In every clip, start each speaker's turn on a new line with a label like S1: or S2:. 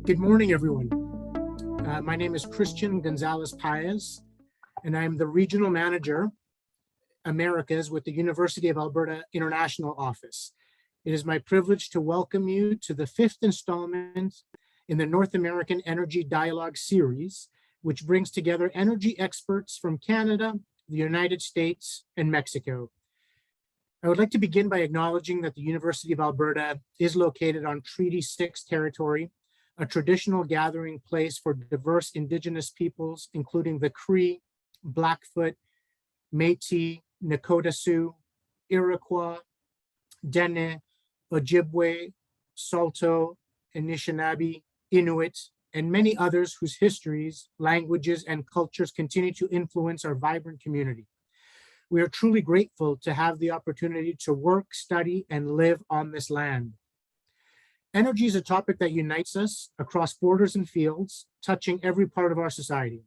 S1: Good morning, everyone. My name is Christian Gonzalez Paez, and I'm the Regional Manager, Americas, with the University of Alberta International Office. It is my privilege to welcome you to the fifth installment in the North American Energy Dialogue Series, which brings together energy experts from Canada, the United States, and Mexico. I would like to begin by acknowledging that the University of Alberta is located on Treaty 6 territory, a traditional gathering place for diverse Indigenous peoples, including the Cree, Blackfoot, Métis, Nakota Sioux, Iroquois, Dene, Ojibwe, Saulteaux, Anishinaabe, Inuit, and many others whose histories, languages, and cultures continue to influence our vibrant community. We are truly grateful to have the opportunity to work, study, and live on this land. Energy is a topic that unites us across borders and fields, touching every part of our society.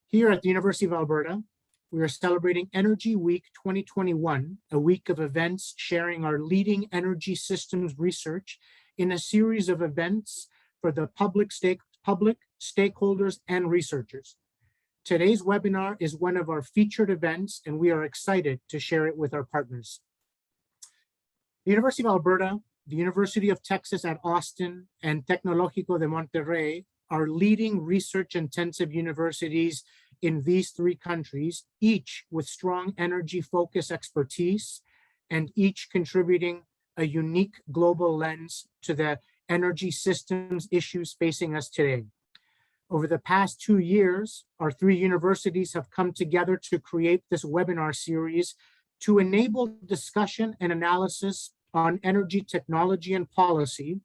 S1: Here at the University of Alberta, we are celebrating Energy Week 2021, a week of events sharing our leading energy systems research in a series of events for the public, stakeholders, and researchers. Today's webinar is one of our featured events, and we are excited to share it with our partners. The University of Alberta, the University of Texas at Austin, and Tecnológico de Monterrey are leading research-intensive universities in these three countries, each with strong energy-focused expertise, and each contributing a unique global lens to the energy systems issues facing us today. Over the past 2 years, our three universities have come together to create this webinar series to enable discussion and analysis on energy technology and policy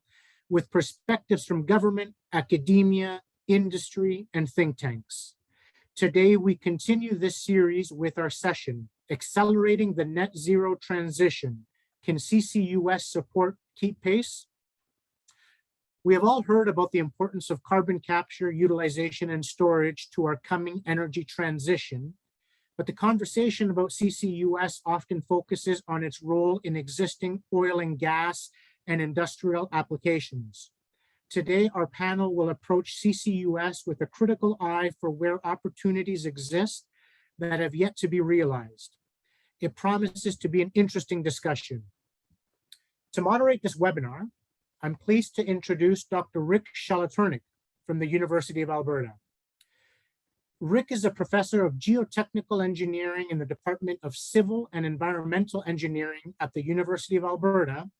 S1: with perspectives from government, academia, industry, and think tanks. Today, we continue this series with our session, Accelerating the Net Zero Transition. Can CCUS support keep pace? We have all heard about the importance of carbon capture, utilization, and storage to our coming energy transition, but the conversation about CCUS often focuses on its role in existing oil and gas and industrial applications. Today, our panel will approach CCUS with a critical eye for where opportunities exist that have yet to be realized. It promises to be an interesting discussion. To moderate this webinar, I'm pleased to introduce Dr. Rick Shalaturnik from the University of Alberta. Rick is a professor of geotechnical engineering in the Department of Civil and Environmental Engineering at the University of Alberta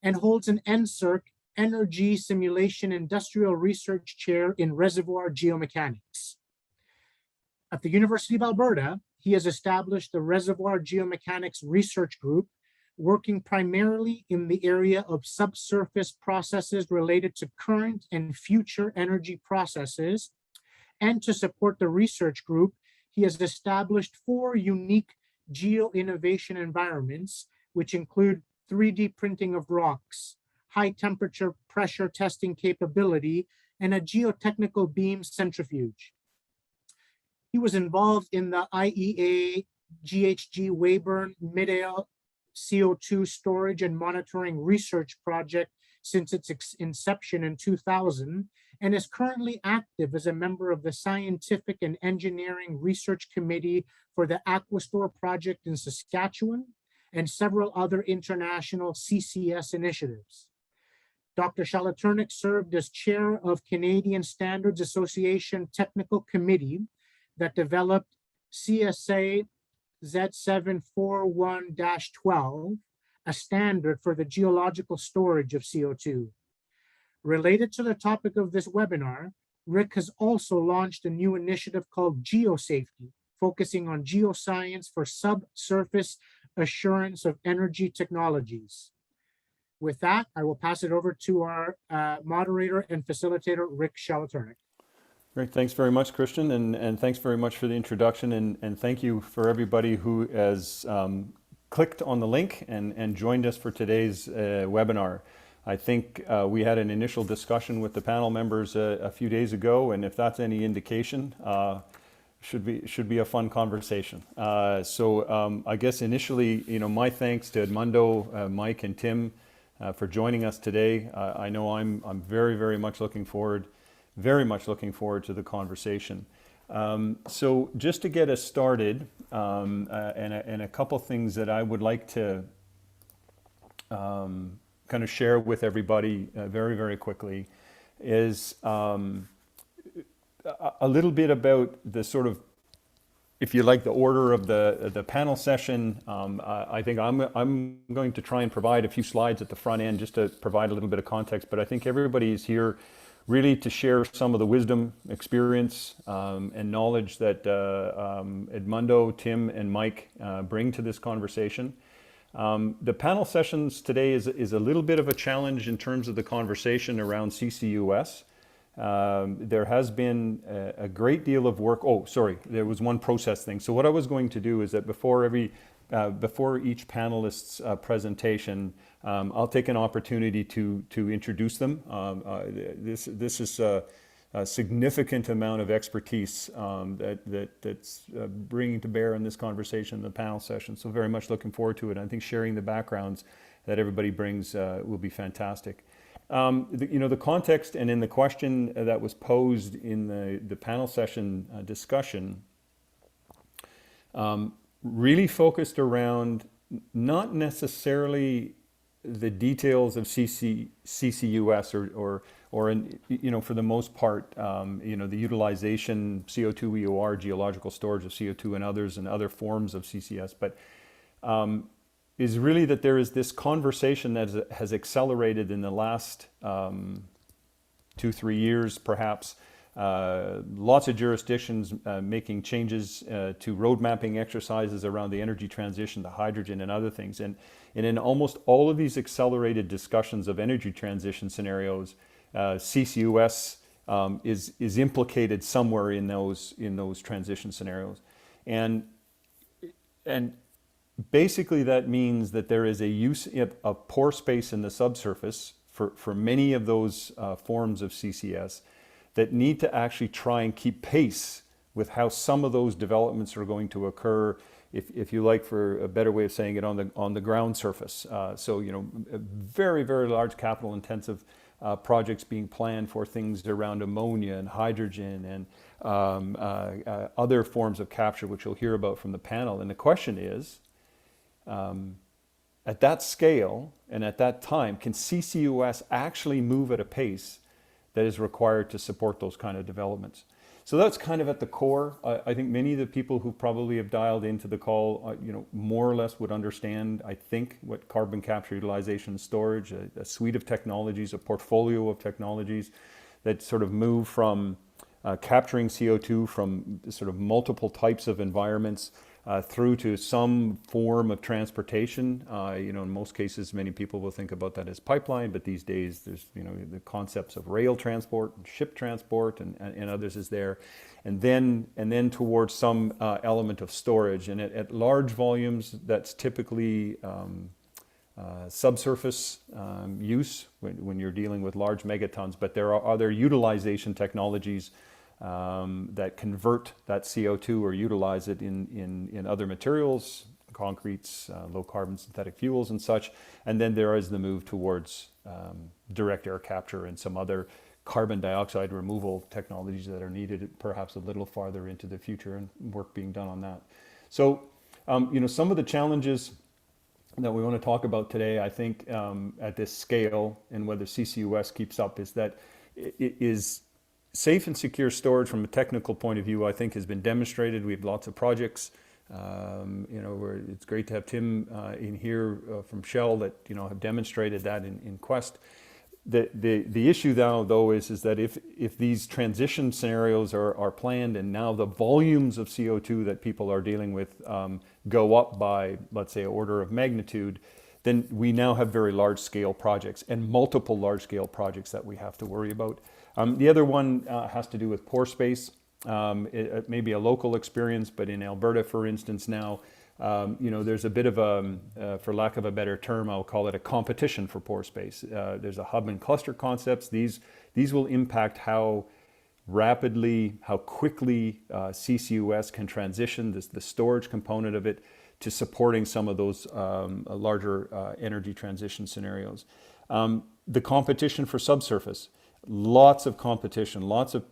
S1: and holds an NSERC Energy Simulation Industrial Research Chair in Reservoir Geomechanics. At the University of Alberta, he has established the Reservoir Geomechanics Research Group, working primarily in the area of subsurface processes related to current and future energy processes. And to support the research group, he has established 4 unique geo-innovation environments, which include 3D printing of rocks, high temperature pressure testing capability, and a geotechnical beam centrifuge. He was involved in the IEA GHG Weyburn mid-air CO2 storage and monitoring research project since its inception in 2000, and is currently active as a member of the Scientific and Engineering Research Committee for the Aquastor project in Saskatchewan and several other international CCS initiatives. Dr. Shalaturnik served as chair of Canadian Standards Association Technical Committee that developed CSA Z741-12, a standard for the geological storage of CO2. Related to the topic of this webinar, Rick has also launched a new initiative called GeoSafety, focusing on geoscience for subsurface assurance of energy technologies. With that, I will pass it over to our moderator and facilitator, Rick Shalaturnik.
S2: Great, thanks very much, Christian, and thanks very much for the introduction, and thank you for everybody who has clicked on the link and joined us for today's webinar. I think we had an initial discussion with the panel members a few days ago, and if that's any indication, should be a fun conversation. I guess initially, my thanks to Edmundo, Mike, and Tim for joining us today. I know I'm very much looking forward to the conversation. So just to get us started, and a couple things that I would like to kind of share with everybody very quickly is a little bit about the sort of, if you like, the order of the panel session. I think I'm going to try and provide a few slides at the front end just to provide a little bit of context, but I think everybody is here really to share some of the wisdom, experience, and knowledge that Edmundo, Tim, and Mike bring to this conversation. The panel sessions today is a little bit of a challenge in terms of the conversation around CCUS. There has been a great deal of work. Oh, sorry, there was one process thing. So what I was going to do is that before each panelist's presentation, I'll take an opportunity to introduce them. This is a significant amount of expertise that's bringing to bear in this conversation, the panel session. So very much looking forward to it. I think sharing the backgrounds that everybody brings will be fantastic. The context and in the question that was posed in the panel session discussion really focused around not necessarily the details of CCUS or for the most part, the utilization, CO2 EOR, geological storage of CO2 and other forms of CCS, but is really that there is this conversation that has accelerated in the last 2-3 years, perhaps. Lots of jurisdictions making changes to road mapping exercises around the energy transition, the hydrogen and other things. And in almost all of these accelerated discussions of energy transition scenarios, CCUS is implicated somewhere in those transition scenarios. And basically, that means that there is a use of pore space in the subsurface for many of those forms of CCS that need to actually try and keep pace with how some of those developments are going to occur, if you like, for a better way of saying it, on the ground surface. Very large capital intensive projects being planned for things around ammonia and hydrogen and other forms of capture, which you'll hear about from the panel. And the question is, at that scale and at that time, can CCUS actually move at a pace that is required to support those kind of developments? So that's kind of at the core. I think many of the people who probably have dialed into the call, more or less would understand, I think, what carbon capture, utilization, and storage, a suite of technologies, a portfolio of technologies that sort of move from capturing CO2 from sort of multiple types of environments through to some form of transportation. In most cases, many people will think about that as pipeline, but these days there's, the concepts of rail transport and ship transport and others is there. And then towards some element of storage. And at large volumes, that's typically subsurface use when you're dealing with large megatons, but there are other utilization technologies that convert that CO2 or utilize it in other materials, concretes, low carbon synthetic fuels and such. And then there is the move towards direct air capture and some other carbon dioxide removal technologies that are needed perhaps a little farther into the future, and work being done on that. So, some of the challenges that we want to talk about today, I think, at this scale and whether CCUS keeps up, is that it is safe and secure storage from a technical point of view, I think, has been demonstrated. We have lots of projects. It's great to have Tim in here from Shell that have demonstrated that in Quest. The issue now, though, is that if these transition scenarios are planned and now the volumes of CO2 that people are dealing with go up by, let's say, an order of magnitude, then we now have very large-scale projects and multiple large-scale projects that we have to worry about. The other one has to do with pore space. It may be a local experience, but in Alberta, for instance, now, there's a bit of a, for lack of a better term, I'll call it a competition for pore space. There's a hub and cluster concepts. These will impact how how quickly CCUS can transition the storage component of it to supporting some of those larger energy transition scenarios. The competition for subsurface, lots of competition, lots of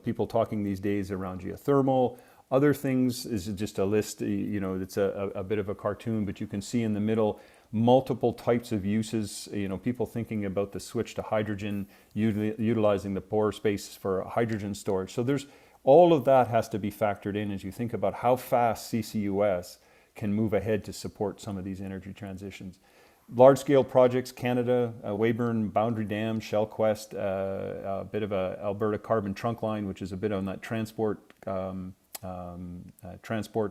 S2: people talking these days around geothermal. Other things is just a list, it's a bit of a cartoon, but you can see in the middle multiple types of uses, people thinking about the switch to hydrogen, utilizing the pore space for hydrogen storage. So there's all of that has to be factored in as you think about how fast CCUS can move ahead to support some of these energy transitions. Large-scale projects, Canada, Weyburn, Boundary Dam, Shell Quest, a bit of a Alberta carbon trunk line, which is a bit on that transport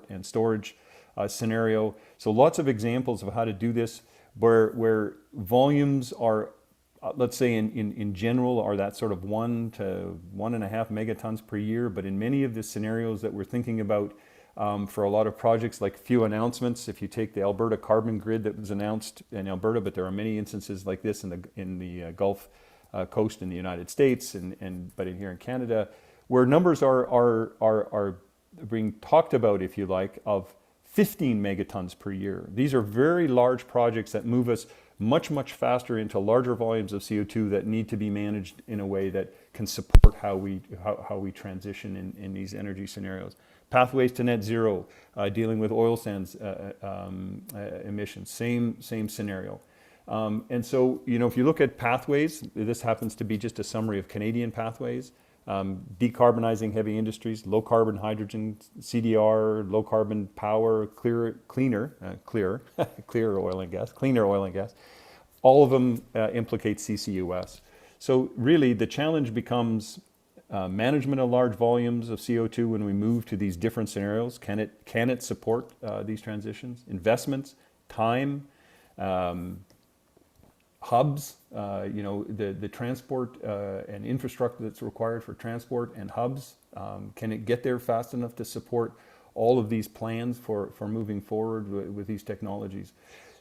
S2: and storage scenario. So lots of examples of how to do this where volumes are, let's say in general, are that sort of 1 to 1.5 megatons per year. But in many of the scenarios that we're thinking about for a lot of projects, like few announcements, if you take the Alberta carbon grid that was announced in Alberta, but there are many instances like this in the Gulf Coast in the United States but here in Canada, where numbers are being talked about, if you like, of 15 megatons per year. These are very large projects that move us much, much faster into larger volumes of CO2 that need to be managed in a way that can support how we transition in these energy scenarios. Pathways to net zero, dealing with oil sands emissions, same scenario. And so, if you look at pathways, this happens to be just a summary of Canadian pathways. Decarbonizing heavy industries, low carbon hydrogen, CDR, low carbon power, cleaner oil and gas. All of them implicate CCUS. So really the challenge becomes management of large volumes of CO2 when we move to these different scenarios. Can it support these transitions? Investments, time, hubs, the transport and infrastructure that's required for transport and hubs. Can it get there fast enough to support all of these plans for moving forward with these technologies?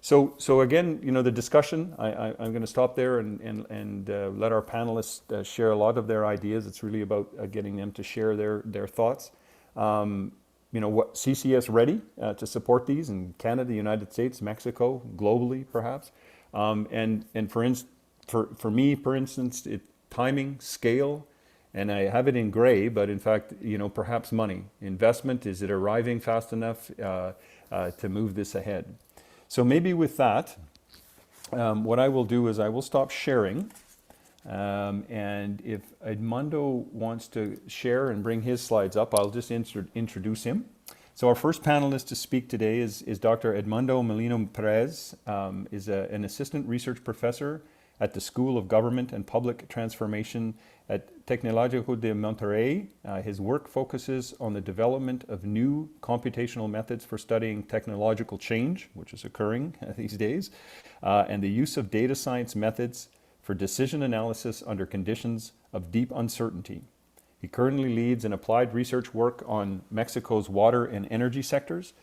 S2: So again, the discussion, I'm going to stop there and let our panelists share a lot of their ideas. It's really about getting them to share their thoughts. What CCS ready to support these in Canada, United States, Mexico, globally perhaps. And for me, for instance, timing, scale, and I have it in gray, but in fact, perhaps money. Investment, is it arriving fast enough to move this ahead? So maybe with that, what I will do is I will stop sharing. And if Edmundo wants to share and bring his slides up, I'll just introduce him. So our first panelist to speak today is Dr. Edmundo Molino Perez, is an assistant research professor at the School of Government and Public Transformation at Tecnológico de Monterrey. His work focuses on the development of new computational methods for studying technological change, which is occurring these days, and the use of data science methods for decision analysis under conditions of deep uncertainty. He currently leads an applied research work on Mexico's water and energy sectors,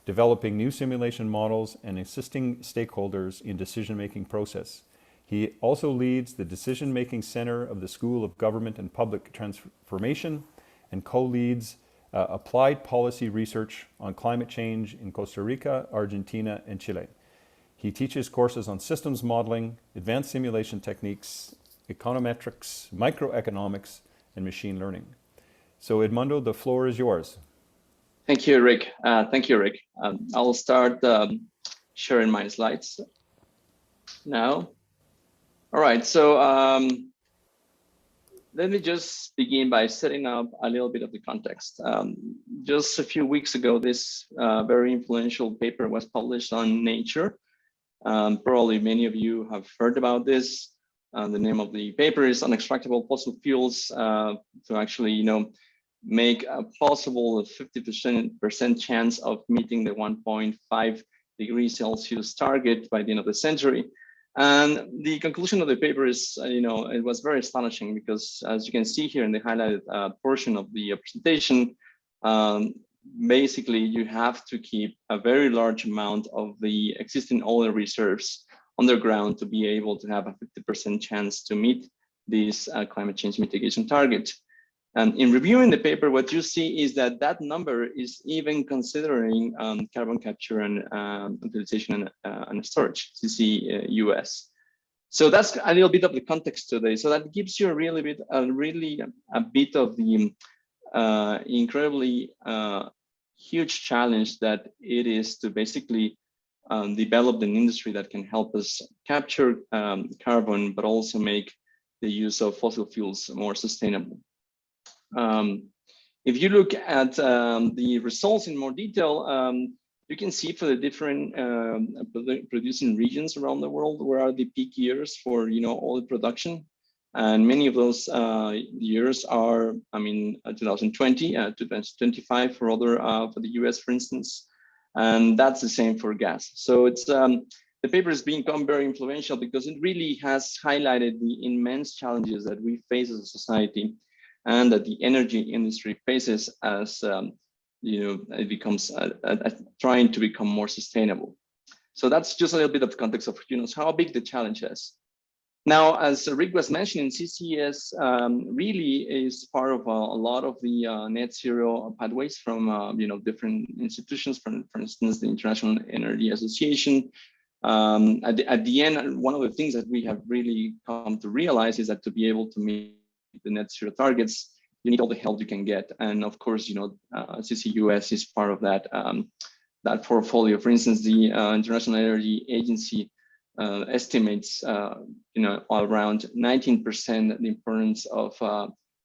S2: developing new simulation models and assisting stakeholders in decision-making process. He also leads the Decision-Making Center of the School of Government and Public Transformation and co-leads applied policy research on climate change in Costa Rica, Argentina, and Chile. He teaches courses on systems modeling, advanced simulation techniques, econometrics, microeconomics, and machine learning. So Edmundo, the floor is yours.
S3: Thank you, Rick. I'll start sharing my slides now. All right, so let me just begin by setting up a little bit of the context. Just a few weeks ago, this very influential paper was published on Nature. Probably many of you have heard about this. The name of the paper is Unextractable Fossil Fuels to actually, make a possible 50% chance of meeting the 1.5 degrees Celsius target by the end of the century. And the conclusion of the paper is, it was very astonishing because, as you can see here in the highlighted portion of the presentation, basically you have to keep a very large amount of the existing oil reserves underground to be able to have a 50% chance to meet these climate change mitigation target. And in reviewing the paper, what you see is that that number is even considering carbon capture and utilization and storage, CCUS. So that's a little bit of the context today. So that gives you a bit of the incredibly huge challenge that it is to basically develop an industry that can help us capture carbon, but also make the use of fossil fuels more sustainable. If you look at the results in more detail, you can see for the different producing regions around the world, where are the peak years for oil production. And many of those years are, 2020, 2025 for the US, for instance, and that's the same for gas. So it's the paper has become very influential because it really has highlighted the immense challenges that we face as a society, and that the energy industry faces as it becomes trying to become more sustainable. So that's just a little bit of the context of how big the challenge is. Now, as Rick was mentioning, CCUS really is part of a lot of the net zero pathways from different institutions. For instance, the International Energy Association. At the end, one of the things that we have really come to realize is that to be able to meet the net zero targets, you need all the help you can get, and of course, CCUS is part of that that portfolio. For instance, the International Energy Agency estimates around 19% the importance of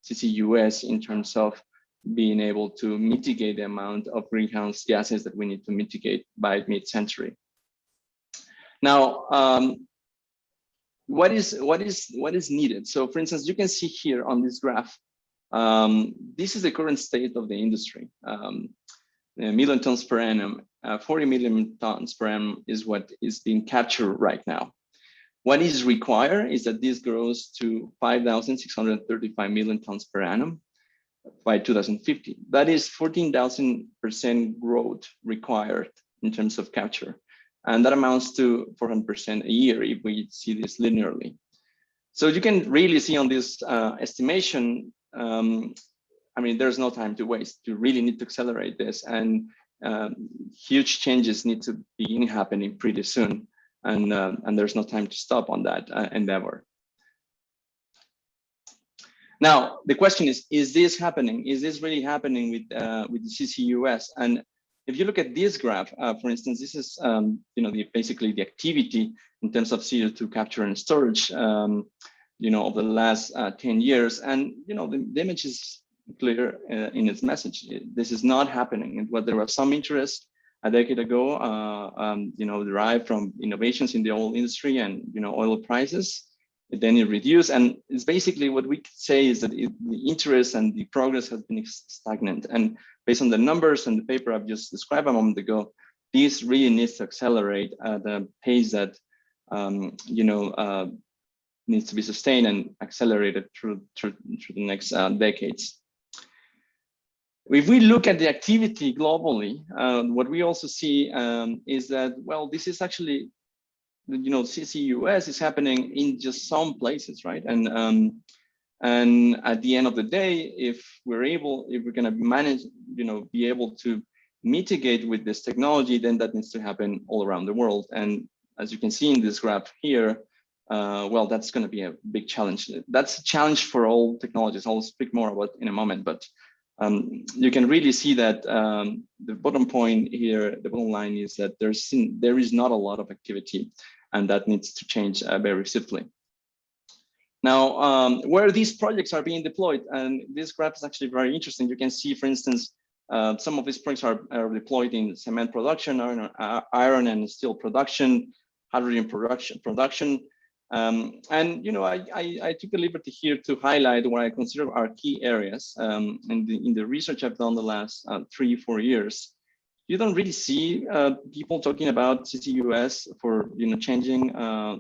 S3: CCUS in terms of being able to mitigate the amount of greenhouse gases that we need to mitigate by mid-century. Now, what is needed? So, for instance, you can see here on this graph, this is the current state of the industry. Million tons per annum, 40 million tons per annum is what is being captured right now. What is required is that this grows to 5,635 million tons per annum by 2050. That is 14,000% growth required in terms of capture. And that amounts to 400% a year if we see this linearly. So you can really see on this estimation, there's no time to waste. You really need to accelerate this, and huge changes need to begin happening pretty soon. And there's no time to stop on that endeavor. Now, the question is this happening? Is this really happening with the CCUS? And if you look at this graph, for instance, this is basically the activity in terms of CO2 capture and storage, over the last 10 years. And the image is clear in its message. This is not happening. And what there was some interest a decade ago, derived from innovations in the oil industry and oil prices. Then it reduced, and it's basically what we could say is that the interest and the progress has been stagnant. And based on the numbers and the paper I've just described a moment ago, this really needs to accelerate at the pace that needs to be sustained and accelerated through the next decades. If we look at the activity globally, what we also see is that, well, this is actually, CCUS is happening in just some places, right? And at the end of the day, if we're going to manage, be able to mitigate with this technology, then that needs to happen all around the world. And as you can see in this graph here, well, that's going to be a big challenge. That's a challenge for all technologies. I'll speak more about in a moment, but you can really see that the bottom point here, the bottom line is that there is not a lot of activity, and that needs to change very swiftly. Now, where these projects are being deployed, and this graph is actually very interesting. You can see, for instance, some of these projects are deployed in cement production, iron and steel production, hydrogen production. And I took the liberty here to highlight what I consider our key areas. In the research I've done the last 3-4 years, you don't really see people talking about CCUS for changing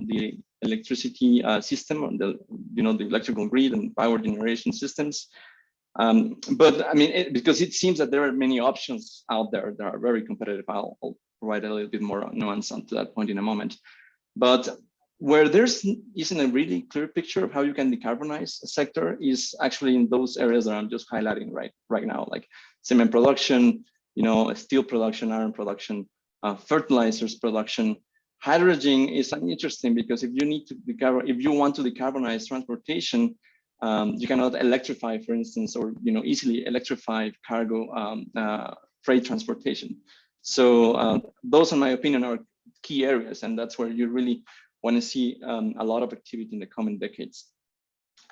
S3: the electricity system, or the electrical grid and power generation systems. But I mean, because it seems that there are many options out there that are very competitive. I'll provide a little bit more nuance onto that point in a moment. But Where isn't a really clear picture of how you can decarbonize a sector is actually in those areas that I'm just highlighting right now, like cement production, steel production, iron production, fertilizers production. Hydrogen is interesting because if you want to decarbonize transportation, you cannot electrify, for instance, or easily electrify cargo freight transportation. So those, in my opinion, are key areas, and that's where you really want to see a lot of activity in the coming decades.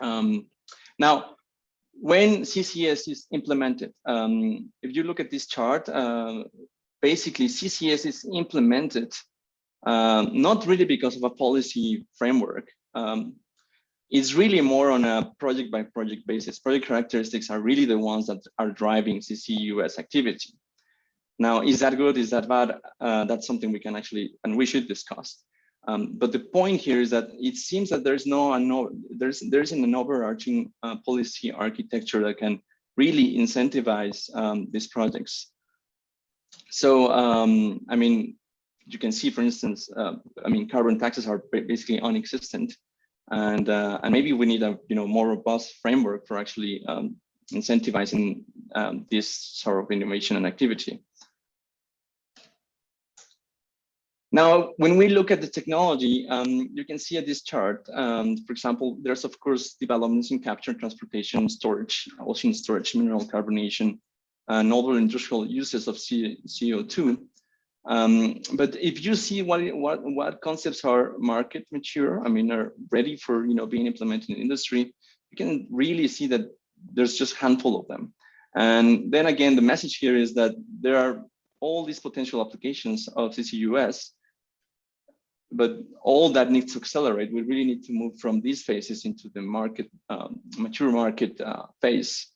S3: Now, when CCS is implemented, if you look at this chart, basically CCS is implemented not really because of a policy framework. It's really more on a project by project basis. Project characteristics are really the ones that are driving CCUS activity. Now, is that good? Is that bad? That's something we can actually, and we should discuss. But the point here is that it seems that there isn't an overarching policy architecture that can really incentivize these projects. So, I mean, you can see, for instance, carbon taxes are basically non-existent, and maybe we need a more robust framework for actually incentivizing this sort of innovation and activity. Now, when we look at the technology, you can see at this chart, for example, there's of course developments in capture, transportation, storage, ocean storage, mineral carbonation, novel industrial uses of CO2. But if you see what concepts are market mature, are ready for being implemented in industry, you can really see that there's just a handful of them. And then again, the message here is that there are all these potential applications of CCUS, but all that needs to accelerate. We really need to move from these phases into the market, mature market phase.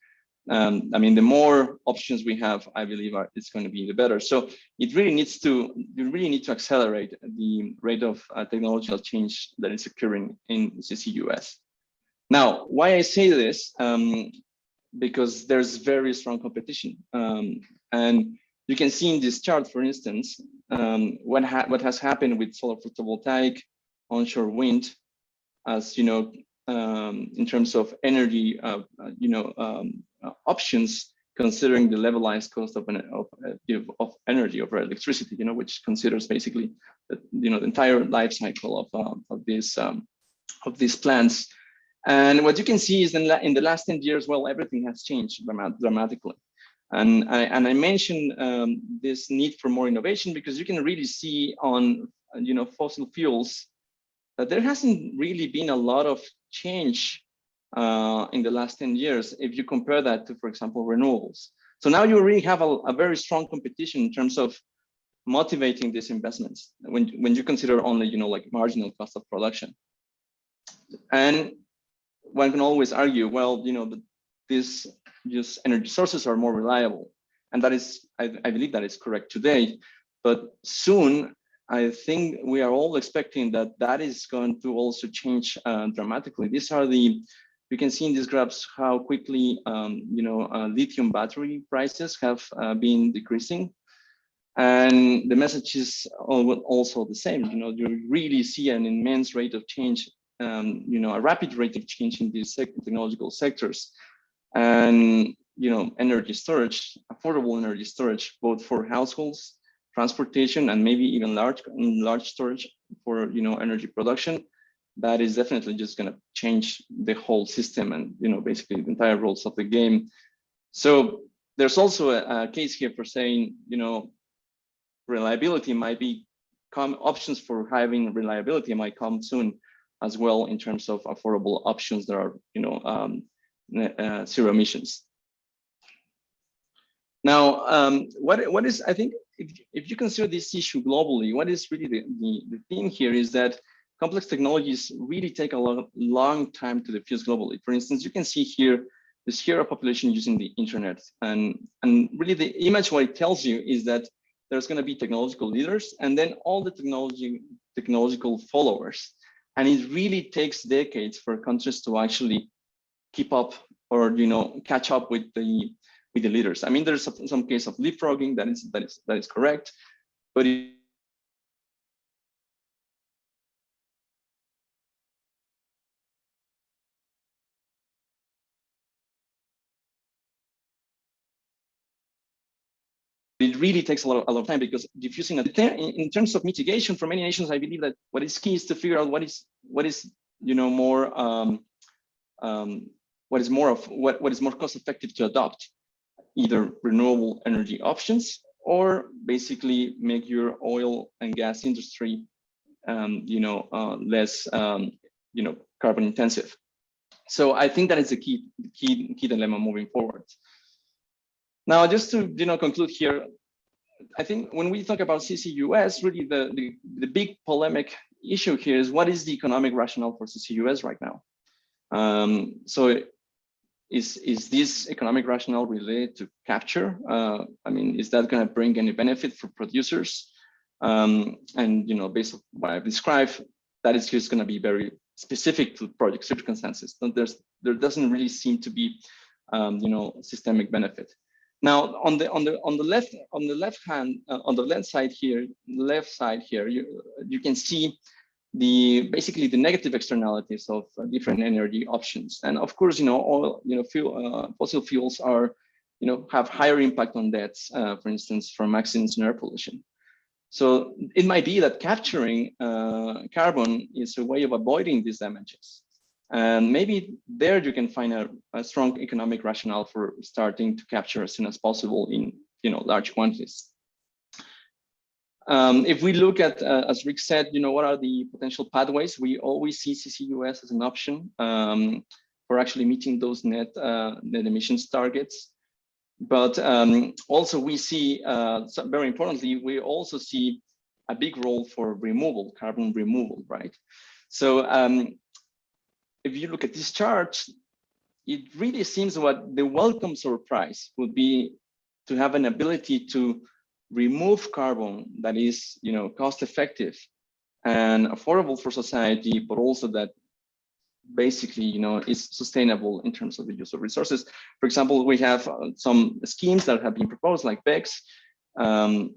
S3: The more options we have, I believe it's going to be the better. So you really need to accelerate the rate of technological change that is occurring in CCUS. Now, why I say this? Because there's very strong competition, and you can see in this chart, for instance, what has happened with solar photovoltaic, onshore wind, as in terms of energy, options, considering the levelized cost of energy over electricity, which considers basically the entire life cycle of these plants. And what you can see is in the last 10 years, well, everything has changed dramatically. And I mentioned this need for more innovation because you can really see on fossil fuels that there hasn't really been a lot of change in the last 10 years if you compare that to, for example, renewables. So now you really have a very strong competition in terms of motivating these investments when you consider only like marginal cost of production. And one can always argue, well, these just energy sources are more reliable, and that is, I believe that is correct today, but soon I think we are all expecting that is going to also change dramatically. These are you can see in these graphs how quickly lithium battery prices have been decreasing, and the message is also the same. You really see an immense rate of change, a rapid rate of change in these technological sectors. And energy storage, affordable energy storage, both for households, transportation, and maybe even large storage for energy production, that is definitely just going to change the whole system and basically the entire rules of the game. So there's also a case here for saying reliability might options for having reliability might come soon as well, in terms of affordable options that are zero emissions. Now, what is, I think, if you consider this issue globally, what is really the theme here is that complex technologies really take a long time to diffuse globally. For instance, you can see here the sheer population using the internet, and really the image, what it tells you is that there's going to be technological leaders and then all the technological followers, and it really takes decades for countries to actually keep up or catch up with the leaders. There's some case of leapfrogging that is correct, but it really takes a lot of time, because diffusing in terms of mitigation for many nations, I believe that what is key is to figure out what is more what is more cost effective to adopt, either renewable energy options or basically make your oil and gas industry less carbon intensive. So I think that is the key dilemma moving forward. Now, just to conclude here, I think when we talk about CCUS, really the big polemic issue here is, what is the economic rationale for CCUS right now? So is this economic rationale related to capture? I mean, is that going to bring any benefit for producers? And based on what I've described, that is just going to be very specific to project circumstances. There doesn't really seem to be systemic benefit. Now, on the left side here, you can see basically the negative externalities of different energy options. And of course, oil, fossil fuels are, have higher impact on deaths, for instance, from accidents and air pollution. So it might be that capturing carbon is a way of avoiding these damages. And maybe there you can find a strong economic rationale for starting to capture as soon as possible in large quantities. If we look at, as Rick said, what are the potential pathways? We always see CCUS as an option for actually meeting those net emissions targets. But also we see, very importantly, we also see a big role for carbon removal, right? So if you look at this chart, it really seems what the welcome surprise would be to have an ability to remove carbon that is, cost effective and affordable for society, but also that basically, is sustainable in terms of the use of resources. For example, we have some schemes that have been proposed, like BECS.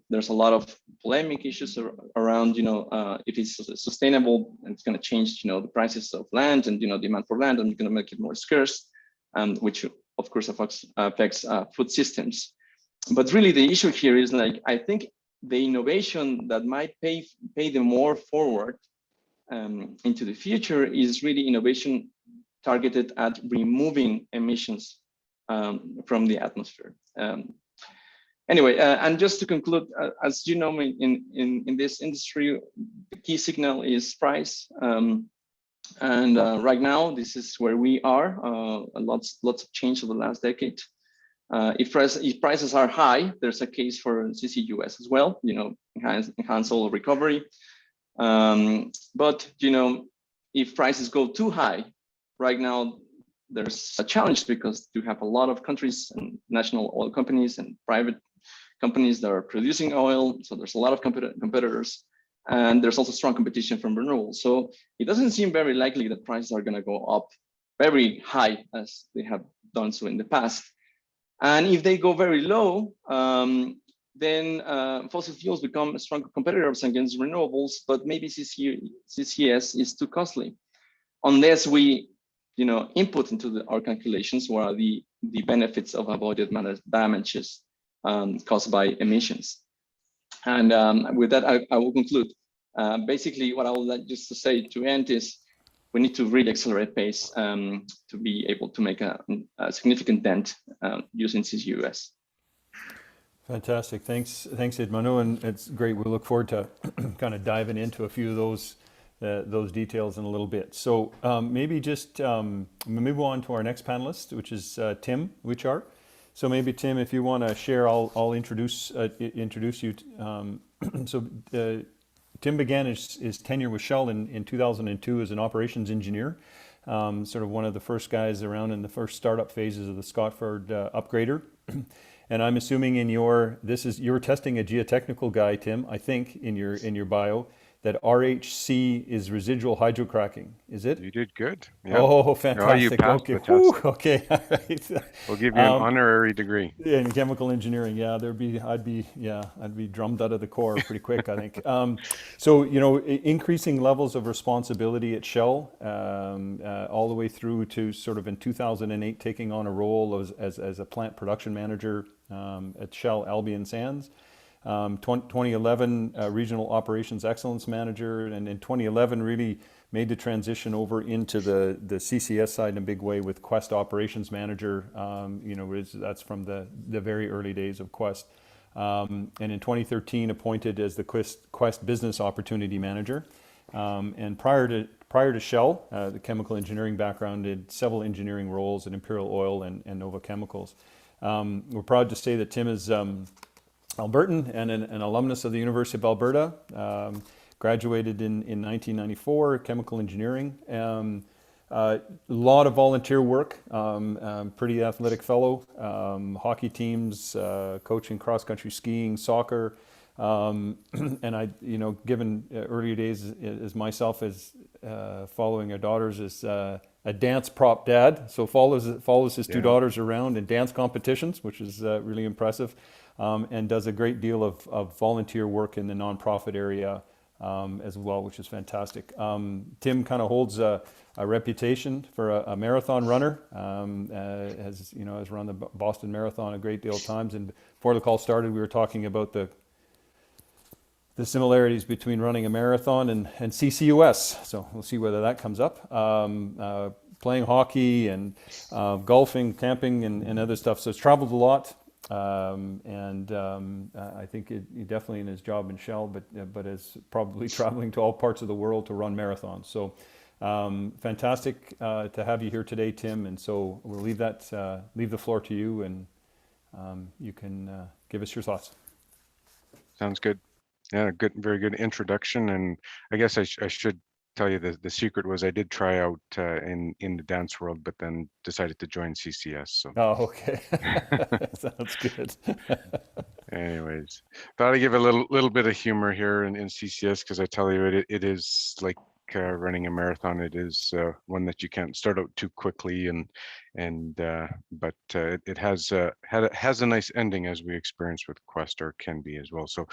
S3: There's a lot of polemic issues around, if it's sustainable, and it's going to change, the prices of land and, demand for land, and it's going to make it more scarce, which of course affects food systems. But really the issue here is, like, I think the innovation that might pay them more forward into the future is really innovation targeted at removing emissions from the atmosphere. Anyway, and just to conclude, as you know, in this industry, the key signal is price. And right now, this is where we are. Lots of change over the last decade. If prices are high, there's a case for CCUS as well, enhanced oil recovery. But if prices go too high, right now there's a challenge, because you have a lot of countries and national oil companies and private companies that are producing oil. So there's a lot of competitors, and there's also strong competition from renewables. So it doesn't seem very likely that prices are going to go up very high as they have done so in the past. And if they go very low, then fossil fuels become stronger competitors against renewables, but maybe CCS is too costly, unless we, input into our calculations what are the benefits of avoided damages caused by emissions. And with that, I will conclude. Basically, what I would like just to say to end is, we need to really accelerate pace to be able to make a significant dent using CCUS.
S2: Fantastic. Thanks, Edmundo, and it's great. We look forward to kind of diving into a few of those details in a little bit. So maybe just move on to our next panelist, which is Tim Wiwchar. So maybe Tim, if you want to share, I'll introduce you. So Tim began his tenure with Shell in 2002 as an operations engineer, sort of one of the first guys around in the first startup phases of the Scotford upgrader. And I'm assuming you're testing a geotechnical guy, Tim, I think in your bio. that RHC is residual hydrocracking. Is it?
S4: You did good. Yeah.
S2: Oh,
S4: Oh, you
S2: fantastic.
S4: passed
S2: Okay.
S4: the test.
S2: Whew, okay. All right.
S4: We'll give you an honorary degree.
S2: Yeah, in chemical engineering, yeah, I'd be drummed out of the core pretty quick, I think. So, increasing levels of responsibility at Shell, all the way through to sort of in 2008 taking on a role as a plant production manager at Shell Albion Sands. 2011 regional operations excellence manager, and in 2011 really made the transition over into the CCS side in a big way with Quest operations manager. That's from the very early days of Quest. And in 2013 appointed as the Quest business opportunity manager. And prior to Shell, the chemical engineering background, did several engineering roles at Imperial Oil and Nova Chemicals. We're proud to say that Tim is Albertan and an alumnus of the University of Alberta, graduated in 1994, chemical engineering. A lot of volunteer work, pretty athletic fellow, hockey teams, coaching cross-country skiing, soccer. And given earlier days as myself as following our daughters as a dance prop dad, so follows his two daughters around in dance competitions, which is really impressive. And does a great deal of volunteer work in the nonprofit area as well, which is fantastic. Tim kind of holds a reputation for a marathon runner. Has run the Boston Marathon a great deal of times. And before the call started, we were talking about the similarities between running a marathon and CCUS. So we'll see whether that comes up. Playing hockey and golfing, camping, and other stuff. So it's traveled a lot. I think he definitely in his job in Shell, but is probably traveling to all parts of the world to run marathons. So fantastic to have you here today, Tim. And so we'll leave the floor to you, and you can give us your thoughts.
S4: Sounds good. Yeah, very good introduction. And I guess I should tell you the secret was I did try out in the dance world, but then decided to join CCS. So.
S2: Oh, okay. Sounds good.
S4: Anyways, thought I'd give a little bit of humor here in CCS, because I tell you it is like running a marathon. It is one that you can't start out too quickly, but it has a nice ending, as we experienced with Quest, or can be as well. So.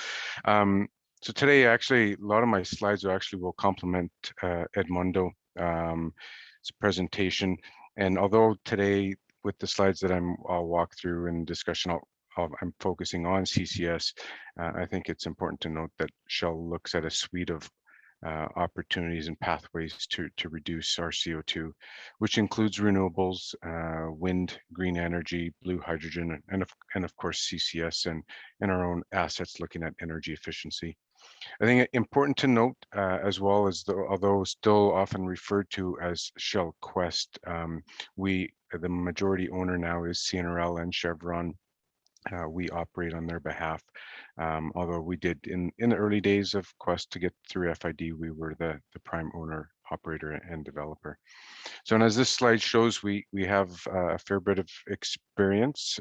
S4: So today, actually, a lot of my slides will complement Edmundo. It's a presentation, and although today with the slides that I'll walk through in discussion, I'm focusing on CCS. I think it's important to note that Shell looks at a suite of opportunities and pathways to reduce our CO2, which includes renewables, wind, green energy, blue hydrogen, and of course CCS and our own assets looking at energy efficiency. I think important to note as well as although still often referred to as Shell Quest, the majority owner now is CNRL and Chevron. We operate on their behalf. Although we did in the early days of Quest to get through FID, we were the prime owner, operator, and developer. So, and as this slide shows, we have a fair bit of experience.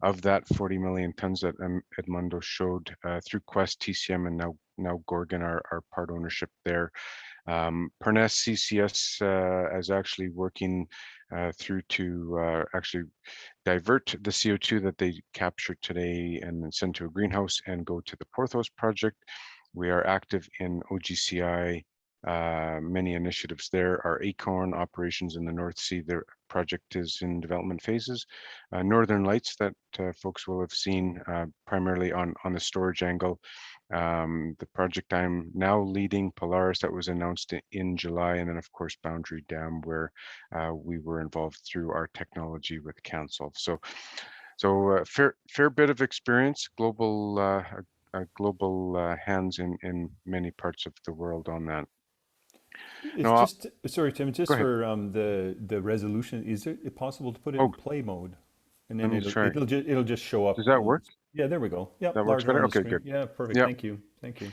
S4: Of that 40 million tons that Edmundo showed through Quest, TCM, and now Gorgon, our part ownership there. Perez CCS is actually working through to actually divert the CO2 that they capture today and then send to a greenhouse and go to the Porthos project. We are active in OGCI, many initiatives there. Our Acorn operations in the North Sea, their project is in development phases. Northern Lights that folks will have seen primarily on the storage angle. The project I'm now leading, Polaris, that was announced in July, and then of course Boundary Dam, where we were involved through our technology with Cansolv. So fair bit of experience, global hands in many parts of the world on that.
S2: It's sorry, Tim, just for the resolution, is it possible to put it in play mode? And then it'll just show up.
S4: Does that work?
S2: Yeah, there we go. Yeah,
S4: that works better. Okay, good.
S2: Yeah, perfect. Yep. Thank you.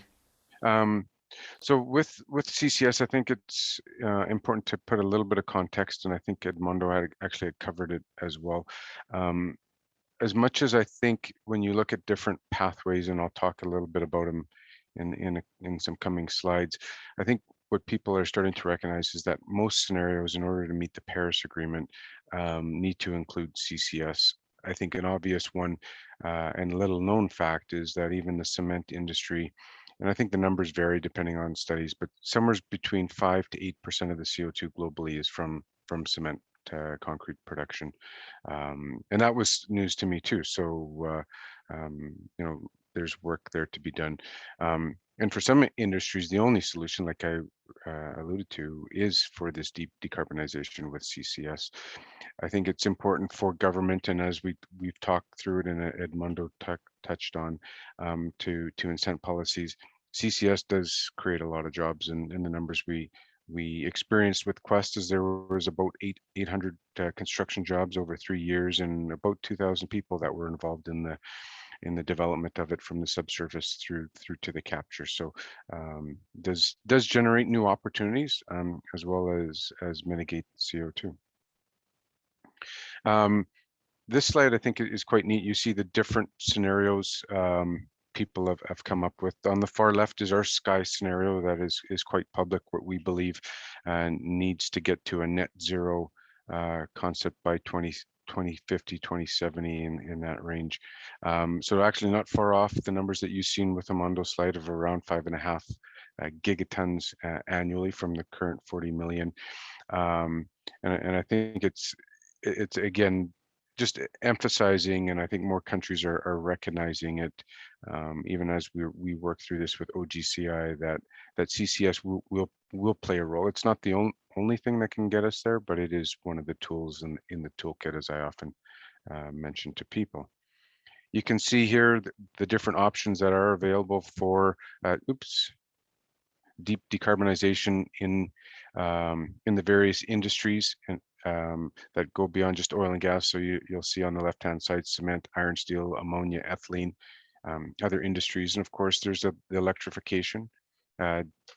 S4: So with CCS, I think it's important to put a little bit of context, and I think Edmundo had actually covered it as well. As much as I think when you look at different pathways, and I'll talk a little bit about them in some coming slides. I think what people are starting to recognize is that most scenarios, in order to meet the Paris Agreement, need to include CCS. I think an obvious one and little known fact is that even the cement industry, and I think the numbers vary depending on studies, but somewhere between 5 to 8% of the CO2 globally is from cement concrete production. And that was news to me too. So, you know, there's work there to be done. And for some industries, the only solution, like I alluded to, is for this deep decarbonization with CCS. I think it's important for government, and as we've talked through it, and Edmundo touched on, to incent policies. CCS does create a lot of jobs, and the numbers we experienced with Quest is there was about 800 construction jobs over 3 years, and about 2,000 people that were involved in the development of it from the subsurface through to the capture. So does generate new opportunities as well as mitigate CO2. This slide I think is quite neat. You see the different scenarios people have come up with. On the far left is our sky scenario that is quite public, what we believe needs to get to a net zero concept by 2050, 2070 in that range. So actually not far off the numbers that you've seen with Edmundo's slide of around 5.5 gigatons annually from the current 40 million. And I think it's again, just emphasizing, and I think more countries are recognizing it, even as we work through this with OGCI, that CCS will play a role. It's not the only thing that can get us there, but it is one of the tools in the toolkit, as I often mention to people. You can see here the different options that are available for deep decarbonization in the various industries and that go beyond just oil and gas. So you'll see on the left-hand side, cement, iron, steel, ammonia, ethylene, other industries. And of course, there's the electrification.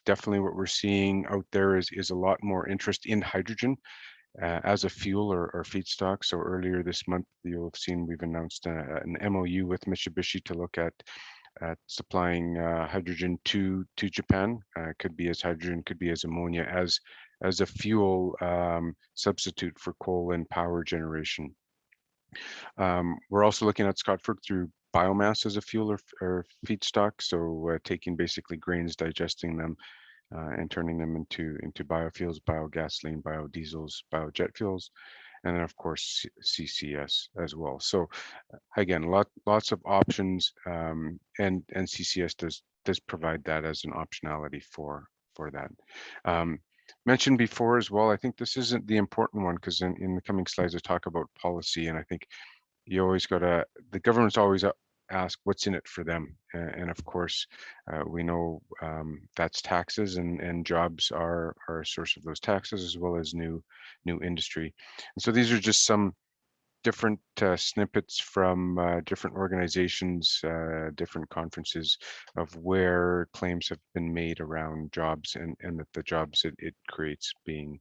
S4: Definitely what we're seeing out there is a lot more interest in hydrogen as a fuel or feedstock. So earlier this month, you'll have seen we've announced an MOU with Mitsubishi to look at supplying hydrogen to Japan. Could be as hydrogen, could be as ammonia, as a fuel substitute for coal and power generation. We're also looking at Scotford through biomass as a fuel or feedstock. So taking basically grains, digesting them, and turning them into biofuels, biogasoline, biodiesels, biojet fuels, and then of course CCS as well. So again, lots of options, and CCS does provide that as an optionality for that. Mentioned before as well, I think this isn't the important one, because in the coming slides I talk about policy, and I think you always the government's always ask what's in it for them, and of course we know that's taxes, and jobs are a source of those taxes, as well as new industry. And so these are just some different snippets from different organizations, different conferences, of where claims have been made around jobs, and that the jobs it creates being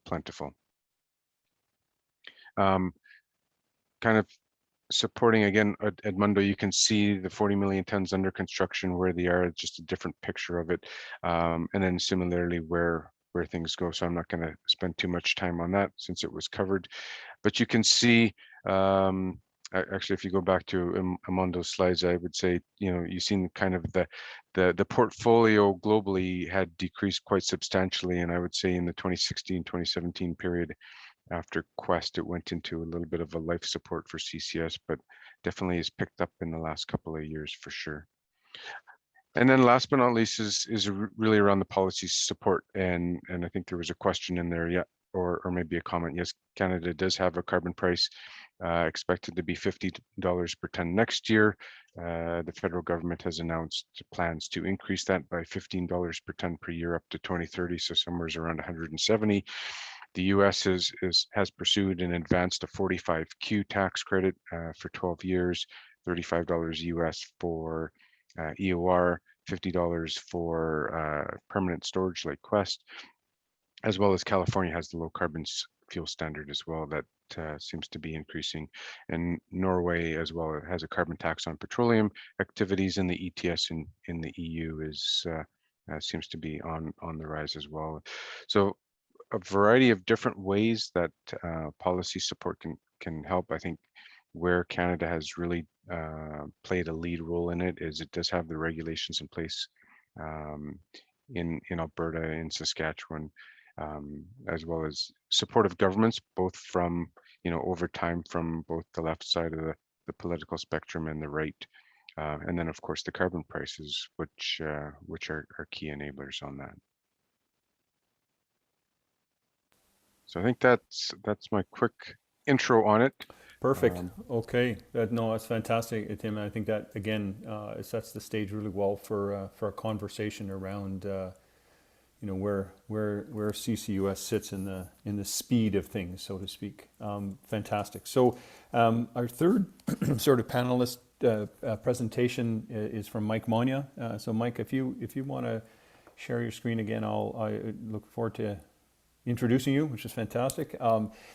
S4: plentiful. Kind of supporting again, Edmundo, you can see the 40 million tons under construction, where they are, just a different picture of it, and then similarly where things go. So I'm not going to spend too much time on that since it was covered, but you can see actually, if you go back to Edmundo's slides, I would say, you've seen kind of the portfolio globally had decreased quite substantially, and I would say in the 2016-2017 period, after Quest, it went into a little bit of a life support for CCS, but definitely has picked up in the last couple of years for sure. And then last but not least is really around the policy support. And I think there was a question in there, yeah, or maybe a comment. Yes, Canada does have a carbon price expected to be $50 per ton next year. The federal government has announced plans to increase that by $15 per ton per year up to 2030, so somewhere around 170. The U.S. has pursued and advanced a 45Q tax credit for 12 years, $35 US for EOR, $50 for permanent storage like Quest, as well as California has the low carbon fuel standard as well that seems to be increasing. And Norway as well has a carbon tax on petroleum activities, and the ETS in the EU is seems to be on the rise as well. So a variety of different ways that policy support can help. I think where Canada has really played a lead role in it is it does have the regulations in place um, in Alberta, in Saskatchewan, as well as supportive governments, both from, over time from both the left side of the political spectrum and the right. And then of course the carbon prices, which are key enablers on that. So I think that's my quick intro on it.
S2: Perfect. Okay. No, that's fantastic, Tim. I think that again sets the stage really well for a conversation around where CCUS sits in the speed of things, so to speak. Fantastic. So our third sort of panelist presentation is from Mike Molina. So Mike, if you want to share your screen again, I look forward to introducing you, which is fantastic.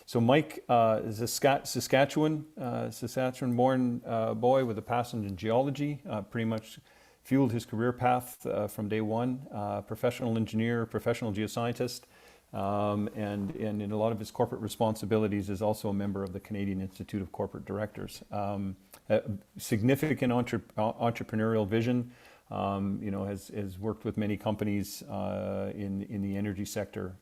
S2: So Mike is a Saskatchewan-born boy with a passion in geology. Pretty much fueled his career path from day one. Professional engineer, professional geoscientist, and in a lot of his corporate responsibilities is also a member of the Canadian Institute of Corporate Directors. A significant entrepreneurial vision. Has worked with many companies in the energy sector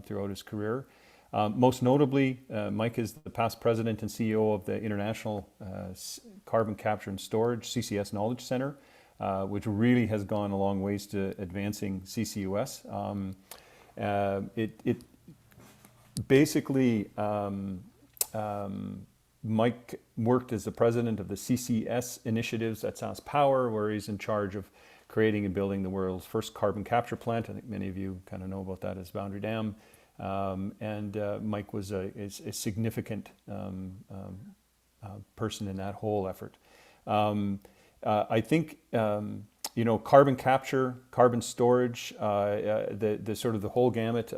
S2: throughout his career. Most notably, Mike is the past president and CEO of the International Carbon Capture and Storage (CCS) Knowledge Center, which really has gone a long ways to advancing CCUS. It basically Mike worked as the president of the CCS initiatives at SAS Power, where he's in charge of creating and building the world's first carbon capture plant. I think many of you kind of know about that as Boundary Dam. Mike was a significant person in that whole effort. I think carbon capture, carbon storage, the sort of the whole gamut.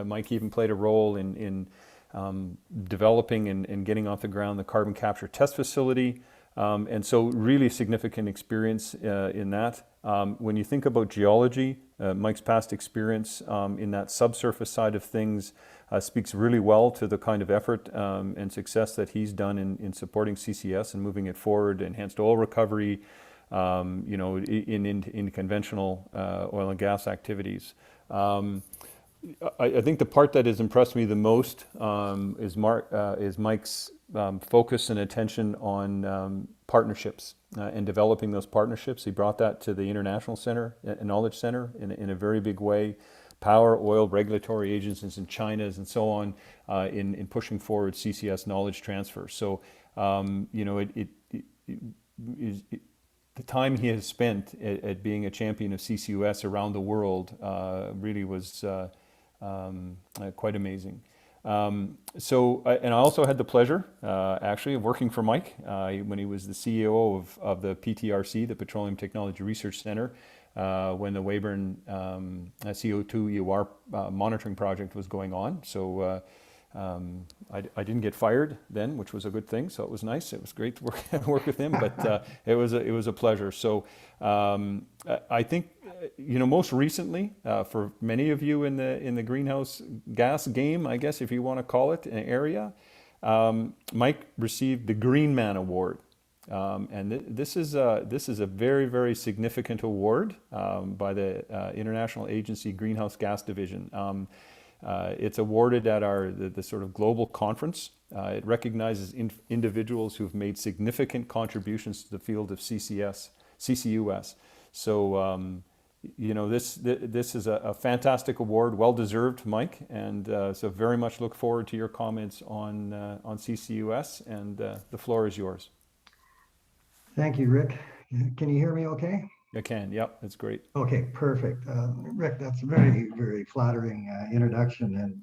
S2: Mike even played a role in developing and getting off the ground the carbon capture test facility. And so really significant experience in that. When you think about geology, Mike's past experience in that subsurface side of things speaks really well to the kind of effort and success that he's done in supporting CCS and moving it forward, enhanced oil recovery, in conventional oil and gas activities. I think the part that has impressed me the most is Mike's focus and attention on partnerships and developing those partnerships. He brought that to the International Center, Knowledge Center, in a very big way. Power, oil, regulatory agencies in China and so on, in pushing forward CCS knowledge transfer. So, the time he has spent at being a champion of CCUS around the world really was quite amazing. And I also had the pleasure, actually, of working for Mike when he was the CEO of the PTRC, the Petroleum Technology Research Center, when the Weyburn CO2 EOR monitoring project was going on. So I didn't get fired then, which was a good thing. So it was nice. It was great to work with him, but it was a pleasure. So I think most recently, for many of you in the greenhouse gas game, I guess if you want to call it, an area, Mike received the Green Man Award. And this is a very, very significant award by the International Agency Greenhouse Gas Division. It's awarded at the sort of global conference. It recognizes individuals who've made significant contributions to the field of CCUS. So this is a fantastic award, well deserved, Mike, and so very much look forward to your comments on CCUS. And the floor is yours.
S5: Thank you, Rick. Can you hear me okay?
S2: I can, yep, that's great.
S5: Okay, perfect. Rick, that's a very, very flattering introduction. And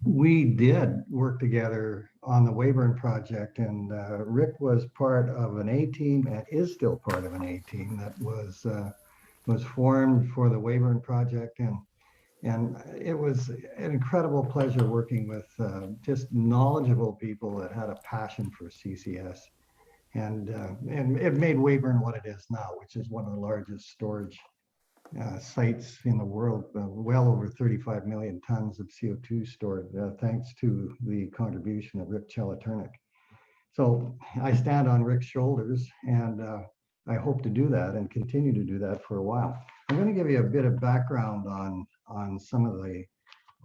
S5: we did work together on the Weyburn project, and Rick was part of an A-team and is still part of an A-team that was formed for the Weyburn project. And And it was an incredible pleasure working with just knowledgeable people that had a passion for CCS. And it made Weyburn what it is now, which is one of the largest storage sites in the world, well over 35 million tons of CO2 stored, thanks to the contribution of Rick Chalaternik. So I stand on Rick's shoulders, and I hope to do that and continue to do that for a while. I'm going to give you a bit of background on some of the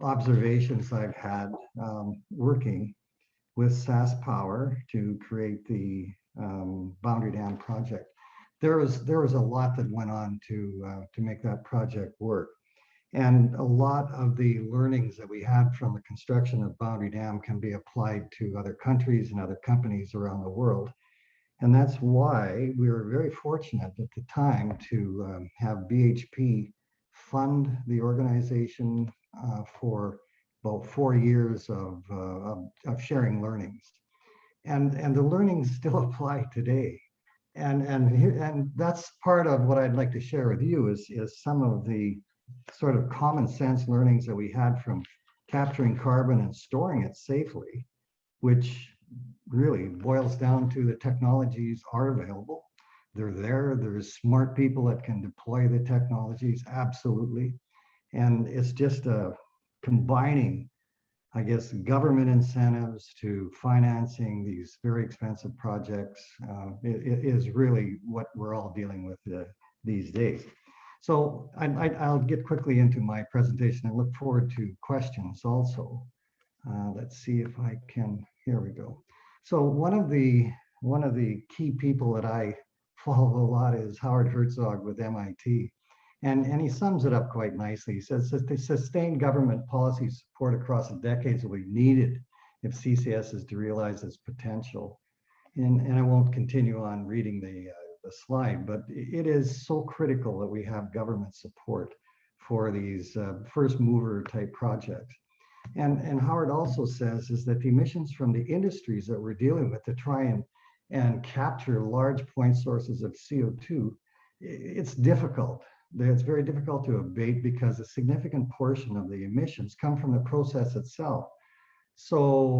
S5: observations I've had working with SAS Power to create the Boundary Dam project. There was a lot that went on to make that project work. And a lot of the learnings that we had from the construction of Boundary Dam can be applied to other countries and other companies around the world. And that's why we were very fortunate at the time to have BHP fund the organization for about 4 years of sharing learnings. And the learnings still apply today. And that's part of what I'd like to share with you is some of the sort of common sense learnings that we had from capturing carbon and storing it safely, which really boils down to the technologies are available. They're there. There's smart people that can deploy the technologies, absolutely. And it's just combining, I guess, government incentives to financing these very expensive projects. It is really what we're all dealing with these days. So I'll get quickly into my presentation and look forward to questions also. Let's see if I can, here we go. So one of the key people that I follow a lot is Howard Herzog with MIT. And he sums it up quite nicely. He says that the sustained government policy support across the decades will be needed if CCS is to realize its potential. And I won't continue on reading the slide, but it is so critical that we have government support for these first mover type projects. And Howard also says is that the emissions from the industries that we're dealing with to try and capture large point sources of CO2, it's difficult. It's very difficult to abate because a significant portion of the emissions come from the process itself. So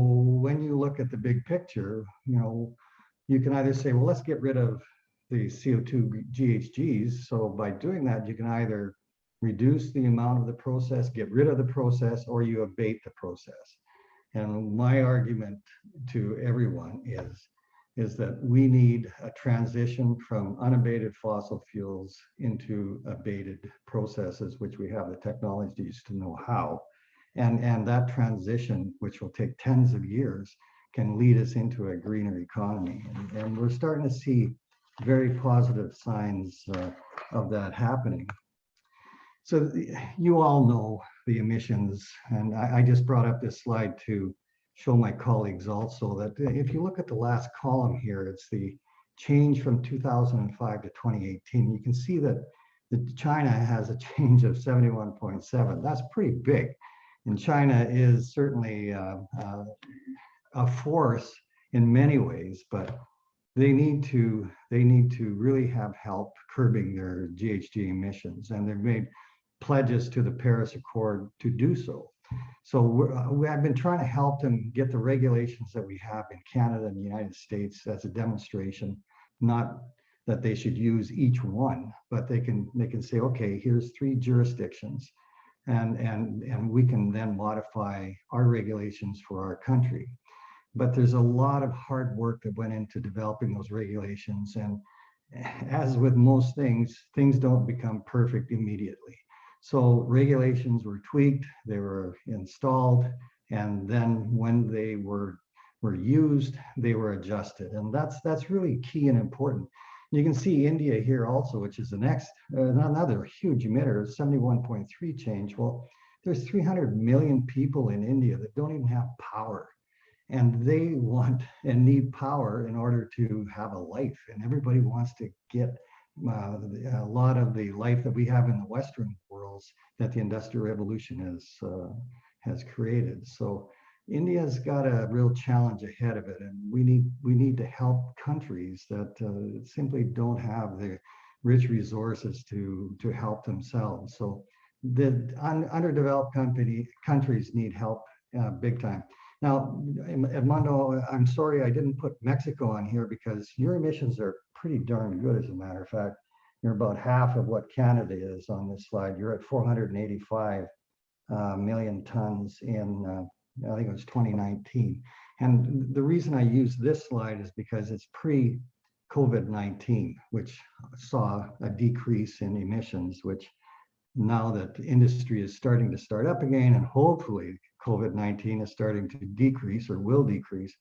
S5: when you look at the big picture, you can either say, well, let's get rid of the CO2 GHGs. So by doing that, you can either reduce the amount of the process, get rid of the process, or you abate the process. And my argument to everyone is that we need a transition from unabated fossil fuels into abated processes, which we have the technologies to know how. And that transition, which will take tens of years, can lead us into a greener economy. And we're starting to see very positive signs of that happening. So you all know the emissions, and I just brought up this slide to show my colleagues also that if you look at the last column here, it's the change from 2005 to 2018. You can see that China has a change of 71.7. That's pretty big. And China is certainly a force in many ways, but they need to really have help curbing their GHG emissions, and they've made pledges to the Paris Accord to do so. So I've been trying to help them get the regulations that we have in Canada and the United States as a demonstration, not that they should use each one, but they can say, okay, here's 3 jurisdictions, and we can then modify our regulations for our country. But there's a lot of hard work that went into developing those regulations. And as with most things, things don't become perfect immediately. So regulations were tweaked, they were installed, and then when they were used, they were adjusted. And that's really key and important. You can see India here also, which is the next, another huge emitter, 71.3 change. Well, there's 300 million people in India that don't even have power. And they want and need power in order to have a life. And everybody wants to get a lot of the life that we have in the Western worlds that the Industrial Revolution has created. So India's got a real challenge ahead of it, and we need to help countries that simply don't have the rich resources to help themselves. So underdeveloped countries need help big time. Now, Edmundo, I'm sorry I didn't put Mexico on here because your emissions are pretty darn good, as a matter of fact. You're about half of what Canada is on this slide. You're at 485 million tons in, I think it was 2019. And the reason I use this slide is because it's pre-COVID-19, which saw a decrease in emissions, which now that industry is starting to start up again, and hopefully COVID-19 is starting to decrease or will decrease,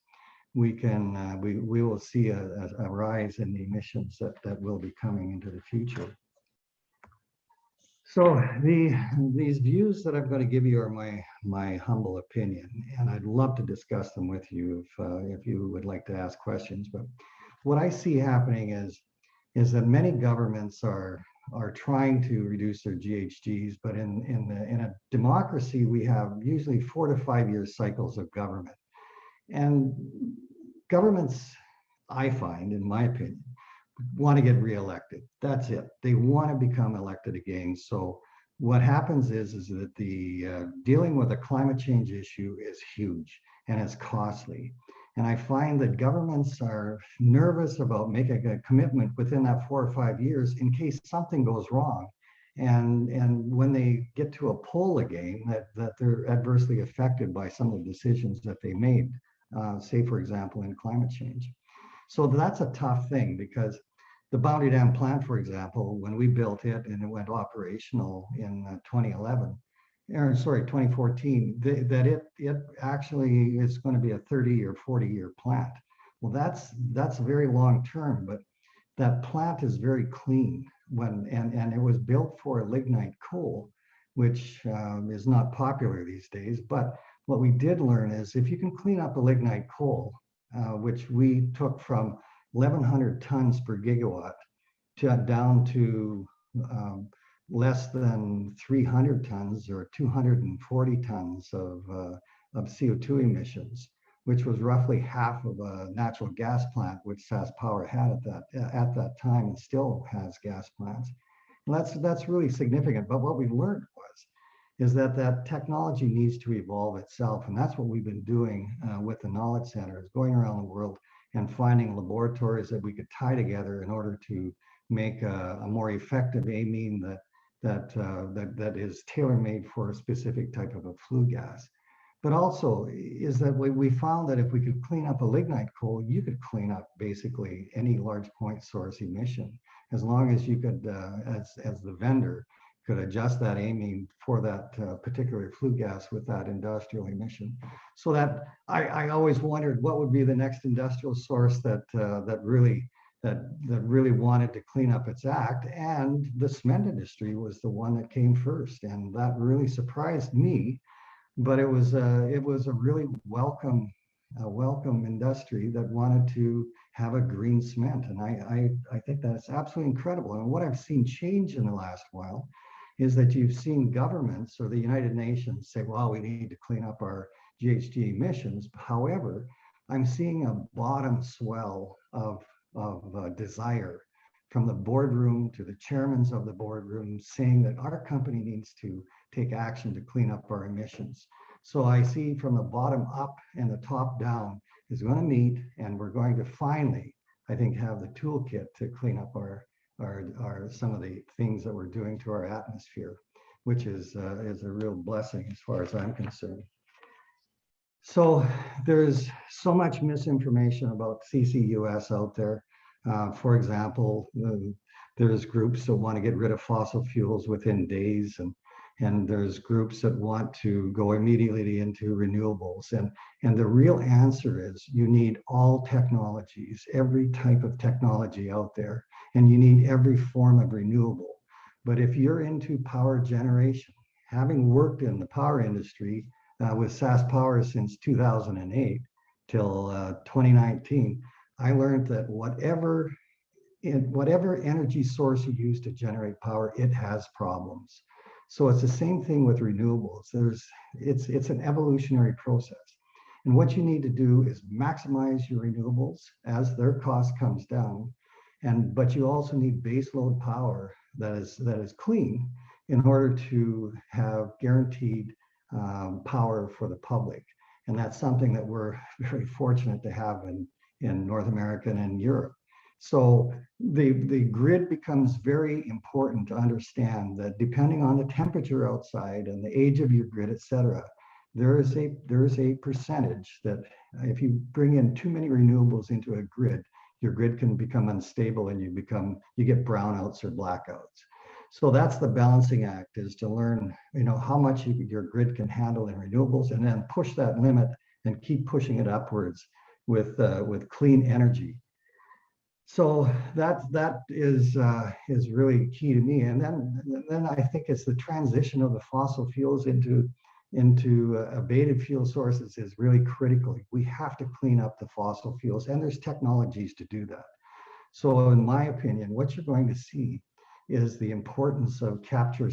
S5: we will see a rise in the emissions that will be coming into the future. So these views that I'm going to give you are my humble opinion, and I'd love to discuss them with you if you would like to ask questions. But what I see happening is that many governments are trying to reduce their GHGs, but in a democracy, we have usually 4 to 5 year cycles of government. And governments, I find, in my opinion, want to get reelected. That's it. They want to become elected again. So what happens is that the dealing with a climate change issue is huge and it's costly. And I find that governments are nervous about making a commitment within that 4 or 5 years in case something goes wrong. And when they get to a poll again, that they're adversely affected by some of the decisions that they made, say, for example, in climate change. So that's a tough thing because the Boundary Dam plant, for example, when we built it and it went operational in 2014, that it actually is going to be a 30 or 40 year plant. Well, that's very long term, but that plant is very clean and it was built for a lignite coal, which is not popular these days. But what we did learn is if you can clean up a lignite coal, which we took from 1,100 tons per gigawatt down to less than 300 tons or 240 tons of CO2 emissions, which was roughly half of a natural gas plant, which SaskPower had at that time and still has gas plants. And that's really significant. But what we learned is that technology needs to evolve itself. And that's what we've been doing with the Knowledge Centers, going around the world and finding laboratories that we could tie together in order to make a more effective amine that is tailor-made for a specific type of a flue gas. But also is that we found that if we could clean up a lignite coal, you could clean up basically any large point source emission, as long as you could, as the vendor, could adjust that amine for that particular flue gas with that industrial emission. So that I always wondered what would be the next industrial source that really wanted to clean up its act, and the cement industry was the one that came first, and that really surprised me. But it was a really welcome industry that wanted to have a green cement, and I think that's absolutely incredible. And what I've seen change in the last while is that you've seen governments or the United Nations say, well, we need to clean up our GHG emissions. However, I'm seeing a bottom swell of desire from the boardroom to the chairmans of the boardroom saying that our company needs to take action to clean up our emissions. So I see from the bottom up and the top down is going to meet, and we're going to finally, I think, have the toolkit to clean up our some of the things that we're doing to our atmosphere, which is a real blessing as far as I'm concerned. So there's so much misinformation about CCUS out there. For example, there's groups that want to get rid of fossil fuels within days, and there's groups that want to go immediately into renewables. And the real answer is you need all technologies, every type of technology out there, and you need every form of renewable. But if you're into power generation, having worked in the power industry with SaskPower since 2008 till 2019, I learned that whatever energy source you use to generate power, it has problems. So it's the same thing with renewables. It's an evolutionary process. And what you need to do is maximize your renewables as their cost comes down. But you also need baseload power that is clean. in order to have guaranteed power for the public. And that's something that we're very fortunate to have in North America and in Europe. So the grid becomes very important to understand that depending on the temperature outside and the age of your grid, et cetera, there is a percentage that if you bring in too many renewables into a grid, your grid can become unstable and you get brownouts or blackouts. So that's the balancing act, is to learn, how much your grid can handle in renewables, and then push that limit and keep pushing it upwards with clean energy. So that is really key to me. And then I think it's the transition of the fossil fuels into abated fuel sources is really critical. We have to clean up the fossil fuels, and there's technologies to do that. So in my opinion, what you're going to see is the importance of capture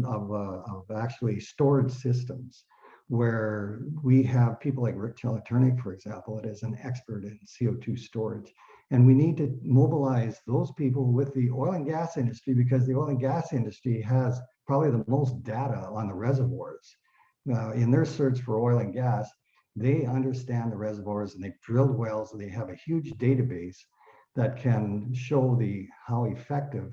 S5: of actually storage systems, where we have people like Rick Teleturnik, for example, that is an expert in CO2 storage. And we need to mobilize those people with the oil and gas industry, because the oil and gas industry has probably the most data on the reservoirs. In their search for oil and gas, they understand the reservoirs and they've drilled wells, and they have a huge database that can show how effective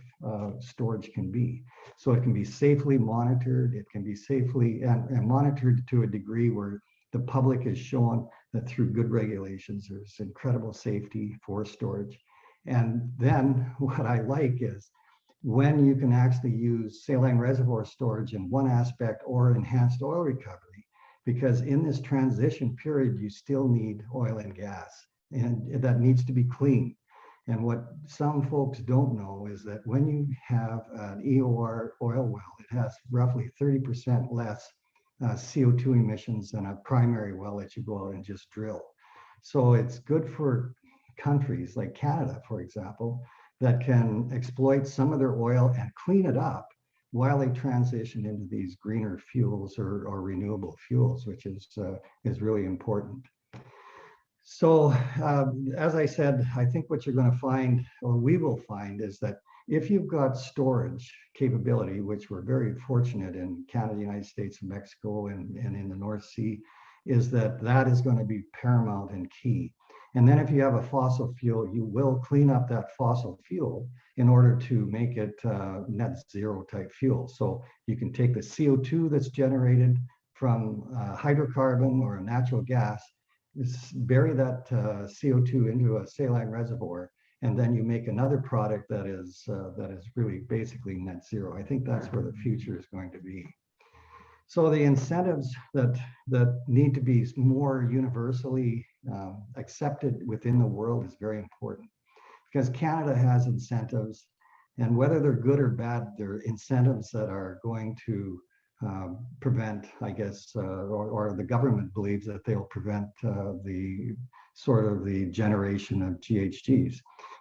S5: storage can be. So it can be safely monitored, it can be safely and monitored to a degree where the public is shown that through good regulations, there's incredible safety for storage. And then what I like is when you can actually use saline reservoir storage in one aspect or enhanced oil recovery, because in this transition period, you still need oil and gas, and that needs to be clean. And what some folks don't know is that when you have an EOR oil well, it has roughly 30% less CO2 emissions than a primary well that you go out and just drill. So it's good for countries like Canada, for example, that can exploit some of their oil and clean it up while they transition into these greener fuels or renewable fuels, which is really important. So as I said, I think what you're going to find, or we will find, is that if you've got storage capability, which we're very fortunate in Canada, United States, and Mexico, and in the North Sea, is that is going to be paramount and key. And then if you have a fossil fuel, you will clean up that fossil fuel in order to make it net zero type fuel. So you can take the CO2 that's generated from hydrocarbon or natural gas, bury that CO2 into a saline reservoir, and then you make another product that is really basically net zero. I think that's where the future is going to be. So the incentives that need to be more universally accepted within the world is very important, because Canada has incentives, and whether they're good or bad, they're incentives that are going to prevent, I guess, or the government believes that they'll prevent the generation of GHGs.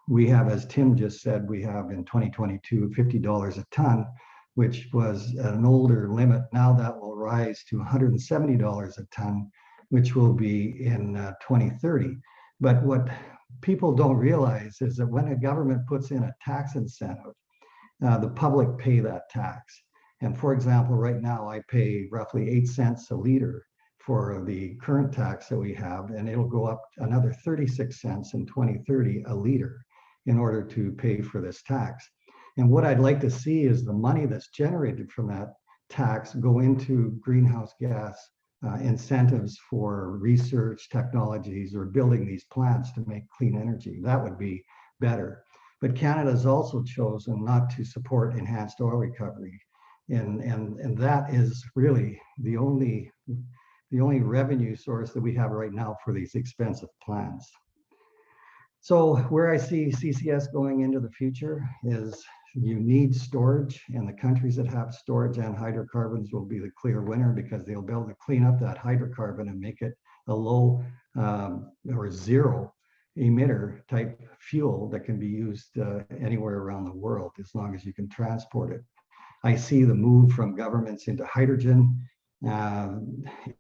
S5: We have, as Tim just said, we have in 2022, $50 a ton, which was an older limit. Now that will rise to $170 a ton, which will be in 2030. But what people don't realize is that when a government puts in a tax incentive, the public pay that tax. And for example, right now I pay roughly 8 cents a liter for the current tax that we have, and it'll go up another 36 cents in 2030 a liter in order to pay for this tax. And what I'd like to see is the money that's generated from that tax go into greenhouse gas incentives for research technologies or building these plants to make clean energy. That would be better. But Canada has also chosen not to support enhanced oil recovery. And that is really the only revenue source that we have right now for these expensive plants. So where I see CCS going into the future is you need storage, and the countries that have storage and hydrocarbons will be the clear winner, because they'll be able to clean up that hydrocarbon and make it a low or zero emitter type fuel that can be used anywhere around the world, as long as you can transport it. I see the move from governments into hydrogen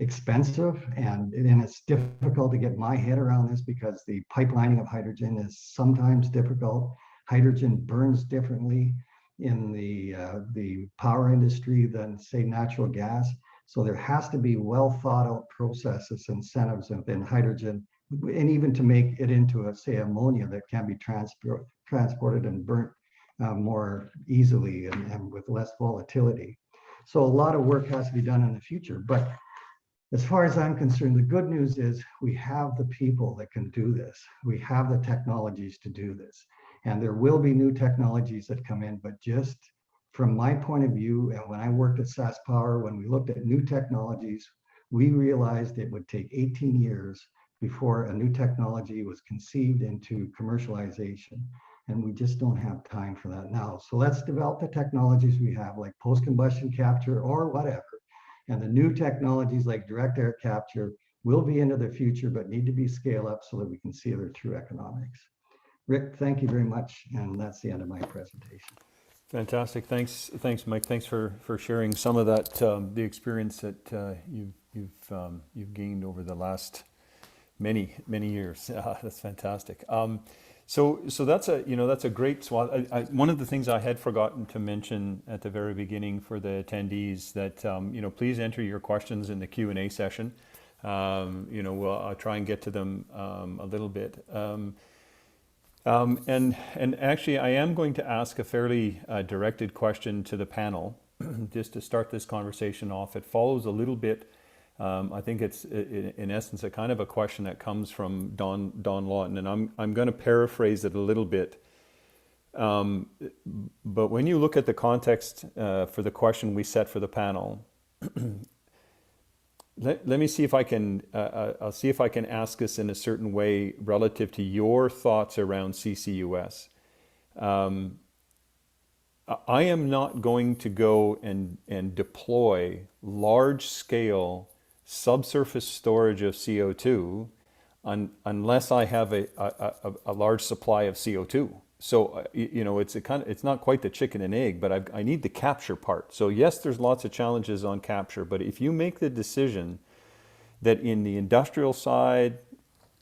S5: expensive, and it's difficult to get my head around this, because the pipelining of hydrogen is sometimes difficult. Hydrogen burns differently, in the power industry than, say, natural gas. So there has to be well thought out processes, incentives within hydrogen, and even to make it into a, say, ammonia that can be transported and burnt more easily and with less volatility. So a lot of work has to be done in the future. But as far as I'm concerned, the good news is we have the people that can do this. We have the technologies to do this. And there will be new technologies that come in, but just from my point of view, and when I worked at SAS Power, when we looked at new technologies, we realized it would take 18 years before a new technology was conceived into commercialization. And we just don't have time for that now. So let's develop the technologies we have, like post-combustion capture or whatever. And the new technologies like direct air capture will be into the future, but need to be scaled up so that we can see their true economics. Rick, thank you very much. And that's the end of my presentation.
S2: Fantastic. Thanks, Mike. Thanks for sharing some of that, the experience that you've gained over the last many years. That's fantastic. So that's a great swath. One of the things I had forgotten to mention at the very beginning for the attendees that please enter your questions in the Q&A session. I'll try and get to them a little bit. And actually, I am going to ask a fairly directed question to the panel, just to start this conversation off. It follows a little bit. I think it's in essence a kind of a question that comes from Don Lawton, and I'm going to paraphrase it a little bit. But when you look at the context for the question we set for the panel, let me see if I can. I'll see if I can ask this in a certain way relative to your thoughts around CCUS. I am not going to go and deploy large-scale subsurface storage of CO2 unless I have a large supply of CO2. So it's not quite the chicken and egg, but I need the capture part. So yes, there's lots of challenges on capture, but if you make the decision that in the industrial side,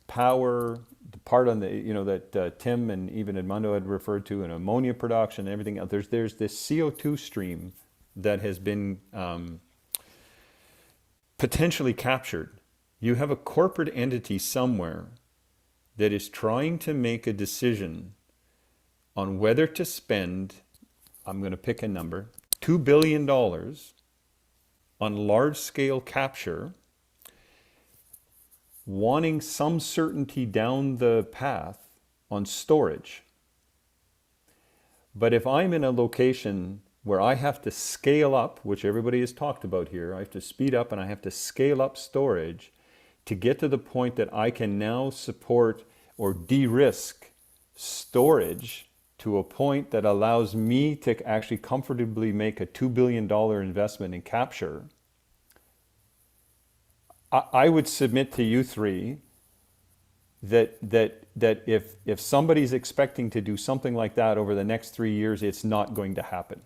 S2: power, the part on the that Tim and even Edmundo had referred to, in ammonia production and everything else, there's this CO2 stream that has been potentially captured. You have a corporate entity somewhere that is trying to make a decision on whether to spend, I'm going to pick a number, $2 billion on large-scale capture, wanting some certainty down the path on storage. But if I'm in a location where I have to scale up, which everybody has talked about here, I have to speed up and I have to scale up storage to get to the point that I can now support or de-risk storage to a point that allows me to actually comfortably make a $2 billion investment in capture, I would submit to you three that if somebody's expecting to do something like that over the next 3 years, it's not going to happen.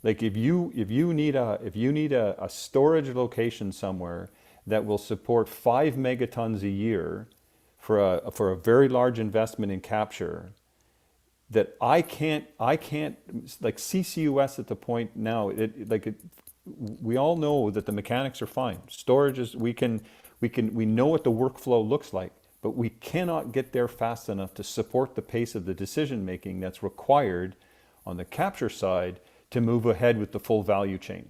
S2: Like if you need a storage location somewhere that will support 5 megatons a year for a very large investment in capture, that I can't like CCUS at the point now, we all know that the mechanics are fine. Storage is, we know what the workflow looks like, but we cannot get there fast enough to support the pace of the decision making that's required on the capture side to move ahead with the full value chain.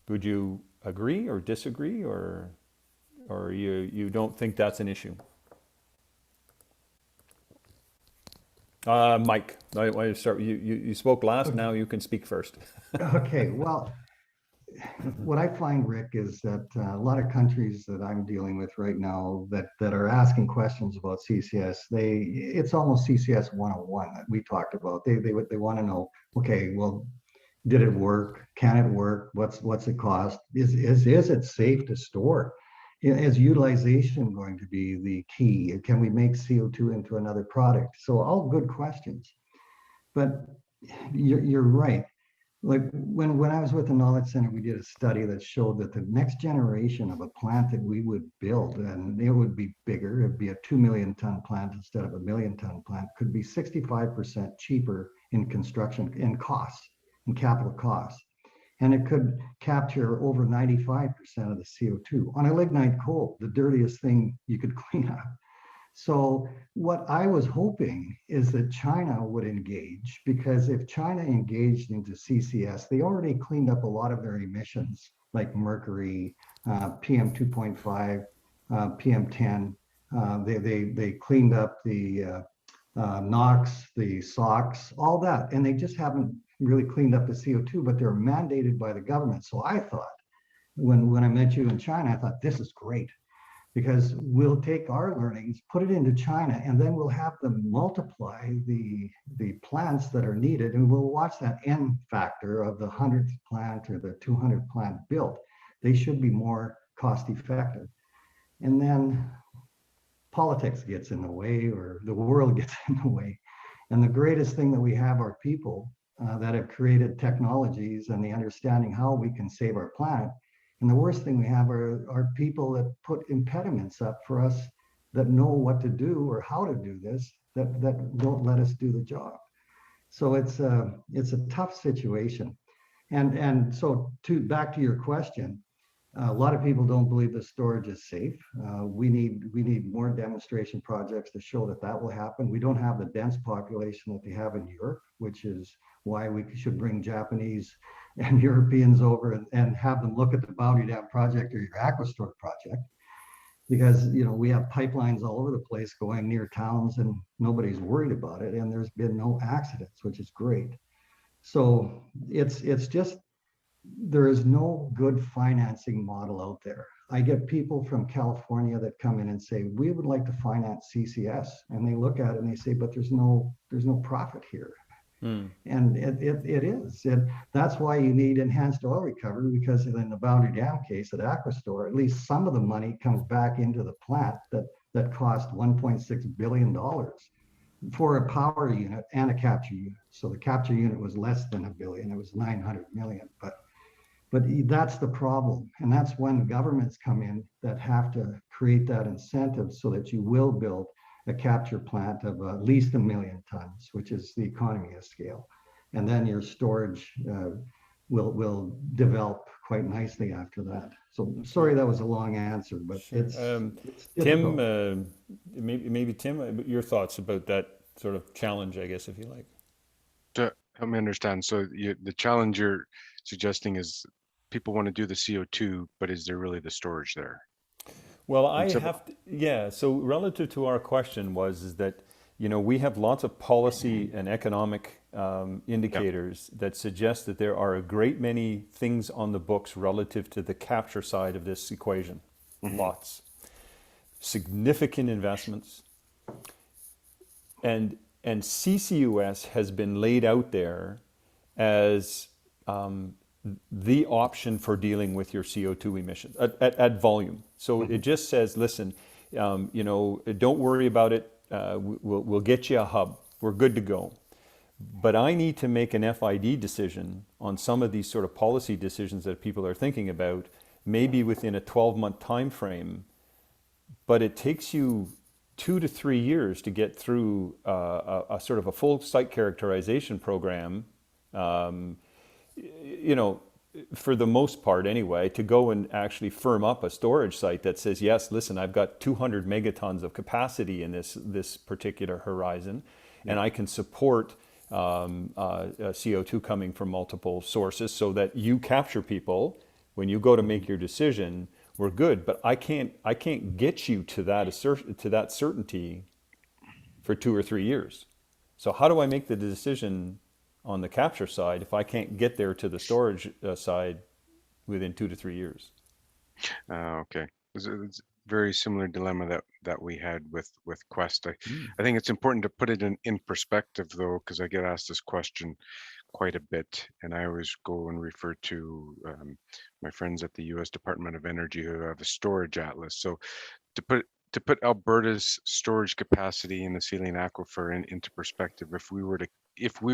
S2: Would you agree or disagree, or you don't think that's an issue? Mike, I start. You spoke last. Now you can speak first.
S5: Okay. Well, what I find, Rick, is that a lot of countries that I'm dealing with right now that are asking questions about CCS, it's almost CCS 101 that we talked about. They want to know, okay, well, did it work? Can it work? What's it cost? Is it safe to store? Is utilization going to be the key? Can we make CO2 into another product? So all good questions. But you're right. like when I was with the Knowledge Center, we did a study that showed that the next generation of a plant that we would build, and it would be bigger, it'd be a 2 million ton plant instead of a 1 million ton plant, could be 65% cheaper in construction, in costs, in capital costs. And it could capture over 95% of the CO2 on a lignite coal, the dirtiest thing you could clean up. So what I was hoping is that China would engage, because if China engaged into CCS, they already cleaned up a lot of their emissions, like mercury, PM 2.5, PM10. They cleaned up the NOx, the SOx, all that, and they just haven't really cleaned up the CO2, but they're mandated by the government. So I thought, when I met you in China, I thought this is great, because we'll take our learnings, put it into China, and then we'll have them multiply the plants that are needed, and we'll watch that N factor of the 100th plant or the 200th plant built. They should be more cost effective. And then politics gets in the way, or the world gets in the way. And the greatest thing that we have are people that have created technologies and the understanding how we can save our planet. And the worst thing we have are people that put impediments up for us, that know what to do or how to do this, that don't let us do the job. So it's a tough situation. And so back to your question, a lot of people don't believe the storage is safe. We need more demonstration projects to show that will happen. We don't have the dense population that they have in Europe, which is why we should bring Japanese and Europeans over and have them look at the Boundary Dam project or your Aquastore project, because we have pipelines all over the place going near towns and nobody's worried about it, and there's been no accidents, which is great. So it's just, there is no good financing model out there. I get people from California that come in and say, we would like to finance CCS, and they look at it and they say, but there's no profit here. And it is. And that's why you need enhanced oil recovery, because in the Boundary Dam case at Aquastore, at least some of the money comes back into the plant that cost $1.6 billion for a power unit and a capture unit. So the capture unit was less than $1 billion, it was 900 million. But that's the problem. And that's when governments come in that have to create that incentive so that you will build a capture plant of at least 1 million tons, which is the economy of scale. And then your storage will develop quite nicely after that. So sorry, that was a long answer, but
S2: sure.
S5: it's
S2: Tim, maybe Tim, your thoughts about that sort of challenge, I guess, if you like.
S4: To help me understand, so the challenge you're suggesting is people want to do the CO2, but is there really the storage there?
S2: Well, so relative to our question is that, we have lots of policy and economic indicators that suggest that there are a great many things on the books relative to the capture side of this equation. Lots. Significant investments. And CCUS has been laid out there as the option for dealing with your CO2 emissions at volume. So it just says, listen, don't worry about it. We'll get you a hub. We're good to go. But I need to make an FID decision on some of these sort of policy decisions that people are thinking about, maybe within a 12-month time frame. But it takes you 2 to 3 years to get through a sort of a full site characterization program. For the most part anyway, to go and actually firm up a storage site that says, yes, listen, I've got 200 megatons of capacity in this particular horizon, and I can support CO2 coming from multiple sources, so that you capture people when you go to make your decision. We're good, but I can't get you to that certainty for 2 or 3 years. So how do I make the decision on the capture side if I can't get there to the storage side within 2 to 3 years?
S4: Okay, it's a very similar dilemma that we had with Quest. I think it's important to put it in perspective, though, because I get asked this question quite a bit, and I always go and refer to my friends at the U.S. Department of Energy who have a storage atlas. So to put Alberta's storage capacity in the saline aquifer into perspective, if we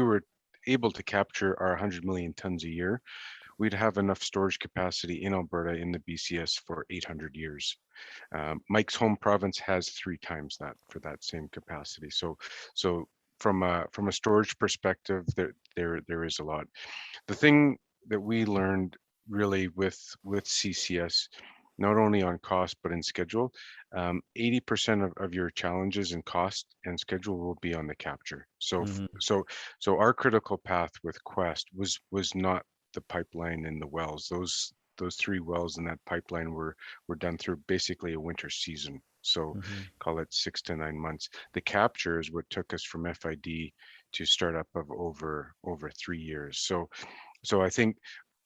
S4: were able to capture our 100 million tons a year, we'd have enough storage capacity in Alberta in the BCS for 800 years. Mike's home province has 3 times that for that same capacity. So from a storage perspective, there is a lot. The thing that we learned really with CCS, not only on cost but in schedule, 80% of your challenges in cost and schedule will be on the capture. So so our critical path with Quest was not the pipeline and the wells. Those 3 wells in that pipeline were done through basically a winter season. So call it 6 to 9 months. The capture is what took us from FID to startup of over 3 years. So I think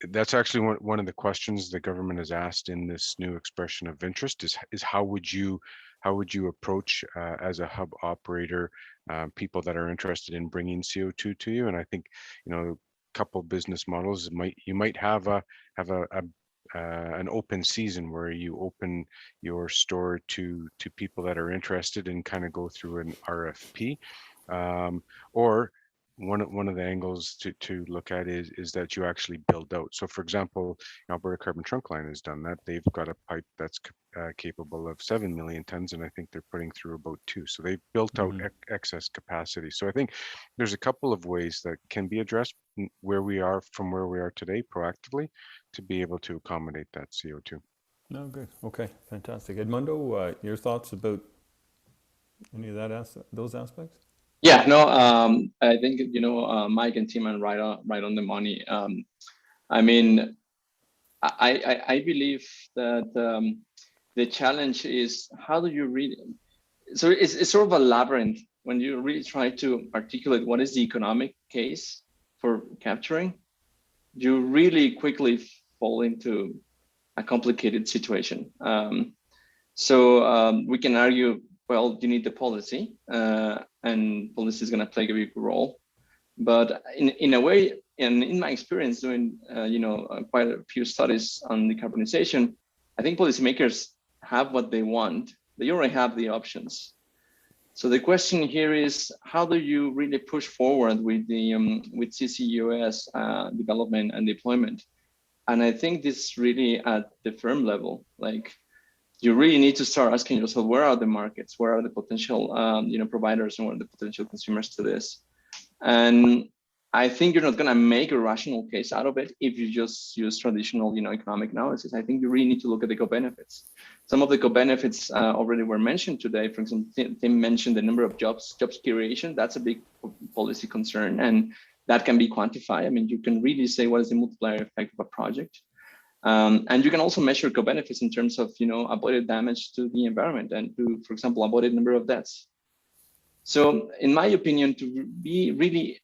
S4: that's actually one of the questions the government has asked in this new expression of interest is how would you approach as a hub operator people that are interested in bringing CO2 to you? And I think, you know, a couple business models you might have an open season where you open your store to people that are interested and kind of go through an RFP, or one of the angles to look at is that you actually build out. So for example, Alberta Carbon Trunk Line has done that. They've got a pipe that's capable of 7 million tons, and I think they're putting through about 2. So they've built out excess capacity. So I think there's a couple of ways that can be addressed from where we are today proactively to be able to accommodate that CO2.
S2: No, good. Okay, fantastic. Edmundo, your thoughts about any of those aspects?
S3: Yeah, no, I think, you know, Mike and Tim are right on the money. I mean, I believe that the challenge is how do you really, so it's sort of a labyrinth when you really try to articulate what is the economic case for capturing, you really quickly fall into a complicated situation. So we can argue, well, you need the policy, and policy is going to play a big role. But in a way, and in my experience doing, you know, quite a few studies on decarbonization, I think policymakers have what they want. They already have the options. So the question here is, how do you really push forward with the with CCUS development and deployment? And I think this really at the firm level, like, you really need to start asking yourself, where are the markets? Where are the potential you know, providers, and what are the potential consumers to this? And I think you're not going to make a rational case out of it if you just use traditional, you know, economic analysis. I think you really need to look at the co-benefits. Some of the co-benefits already were mentioned today. For example, Tim mentioned the number of jobs creation. That's a big policy concern, and that can be quantified. I mean, you can really say what is the multiplier effect of a project. And you can also measure co-benefits in terms of, you know, avoided damage to the environment and to, for example, avoided number of deaths. So in my opinion, to be really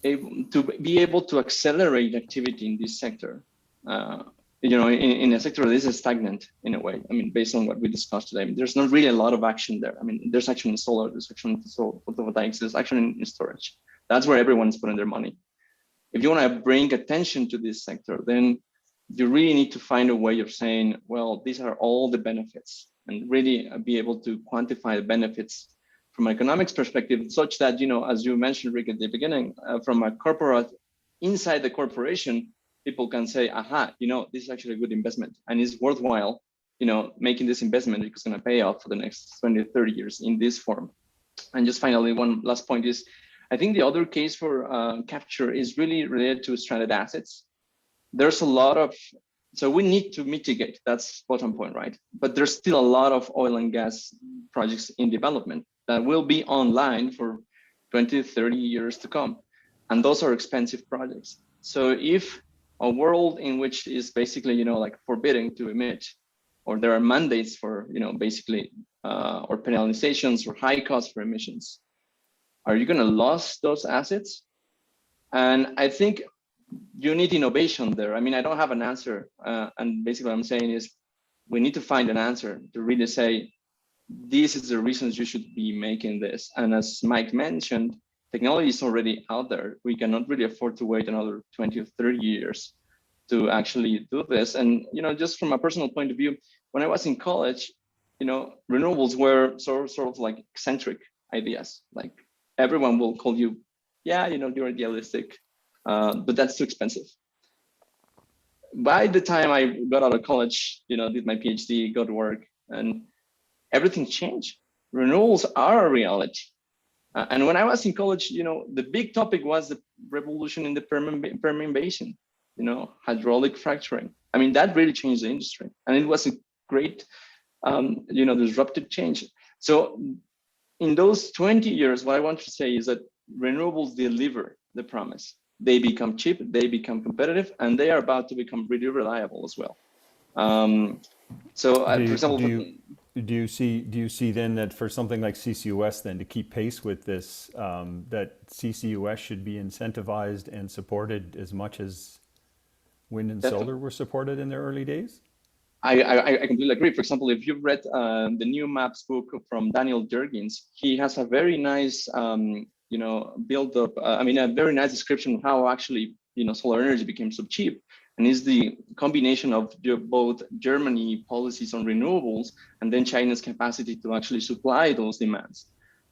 S3: able to accelerate activity in this sector, you know, in a sector that is stagnant in a way. I mean, based on what we discussed today, I mean, there's not really a lot of action there. I mean, there's action in solar, there's action in photovoltaics, there's action in storage. That's where everyone's putting their money. If you want to bring attention to this sector, then you really need to find a way of saying, well, these are all the benefits, and really be able to quantify the benefits from an economics perspective, such that, you know, as you mentioned, Rick, at the beginning, from a corporate, inside the corporation, people can say, aha, you know, this is actually a good investment, and it's worthwhile, you know, making this investment because it's going to pay off for the next 20 to 30 years in this form. And just finally, one last point is, I think the other case for capture is really related to stranded assets. There's a lot of, so we need to mitigate, that's bottom point, right? But there's still a lot of oil and gas projects in development that will be online for 20, 30 years to come. And those are expensive projects. So if a world in which is basically, you know, like forbidding to emit, or there are mandates for, you know, basically, or penalizations or high costs for emissions, are you gonna lose those assets? And I think you need innovation there. I mean, I don't have an answer. And basically what I'm saying is we need to find an answer to really say, this is the reasons you should be making this. And as Mike mentioned, technology is already out there. We cannot really afford to wait another 20 or 30 years to actually do this. And, you know, just from a personal point of view, when I was in college, you know, renewables were sort of like eccentric ideas. Like everyone will call you yeah, you're idealistic, but that's too expensive. By the time I got out of college, did my PhD, got to work, and everything changed. Renewables are a reality. And when I was in college, the big topic was the revolution in the Permian Basin, hydraulic fracturing. I mean, that really changed the industry, and it was a great, disruptive change. So in those 20 years, what I want to say is that renewables deliver the promise. They become cheap, they become competitive, and they are about to become really reliable as well. For example,
S2: do you see then that for something like CCUS then to keep pace with this, that CCUS should be incentivized and supported as much as wind and solar were supported in their early days?
S3: I completely agree. For example, if you've read the new maps book from Daniel Jurgens, he has a very nice, build up. A very nice description of how actually, solar energy became so cheap, and is the combination of both Germany policies on renewables and then China's capacity to actually supply those demands.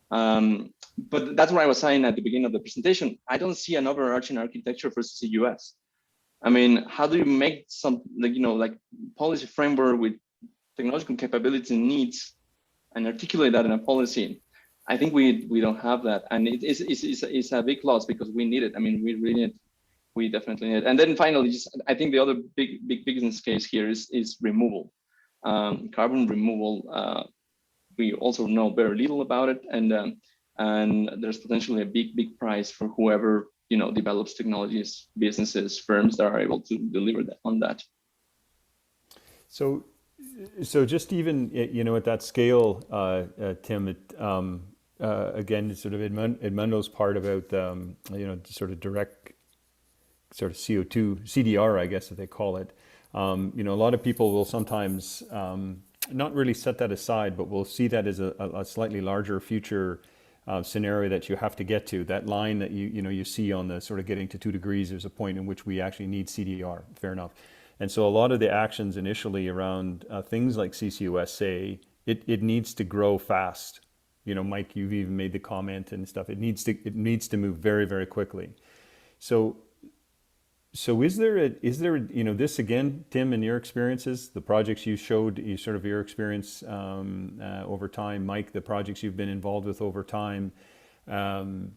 S3: But that's what I was saying at the beginning of the presentation. I don't see an overarching architecture for CCUS. I mean, how do you make some like policy framework with technological capabilities and needs and articulate that in a policy? I think we don't have that, and it's a big loss because we need it. I mean, we really need it. We definitely need it. And then finally, I think the other big business case here is removal, carbon removal. We also know very little about it, and there's potentially a big price for whoever develops technologies, businesses, firms that are able to deliver on that.
S2: So just even at that scale, Tim, again, sort of Edmundo's part about sort of direct sort of CO2 CDR, I guess, if they call it. A lot of people will sometimes not really set that aside, but will see that as a slightly larger future scenario that you have to get to. That line that you see on the sort of getting to 2 degrees, there's a point in which we actually need CDR. Fair enough. And so a lot of the actions initially around things like CCUS say it needs to grow fast. Mike, you've even made the comment and stuff. It needs to move very, very quickly. So is there this again, Tim, in your experiences, the projects you showed, your experience over time, Mike, the projects you've been involved with over time, in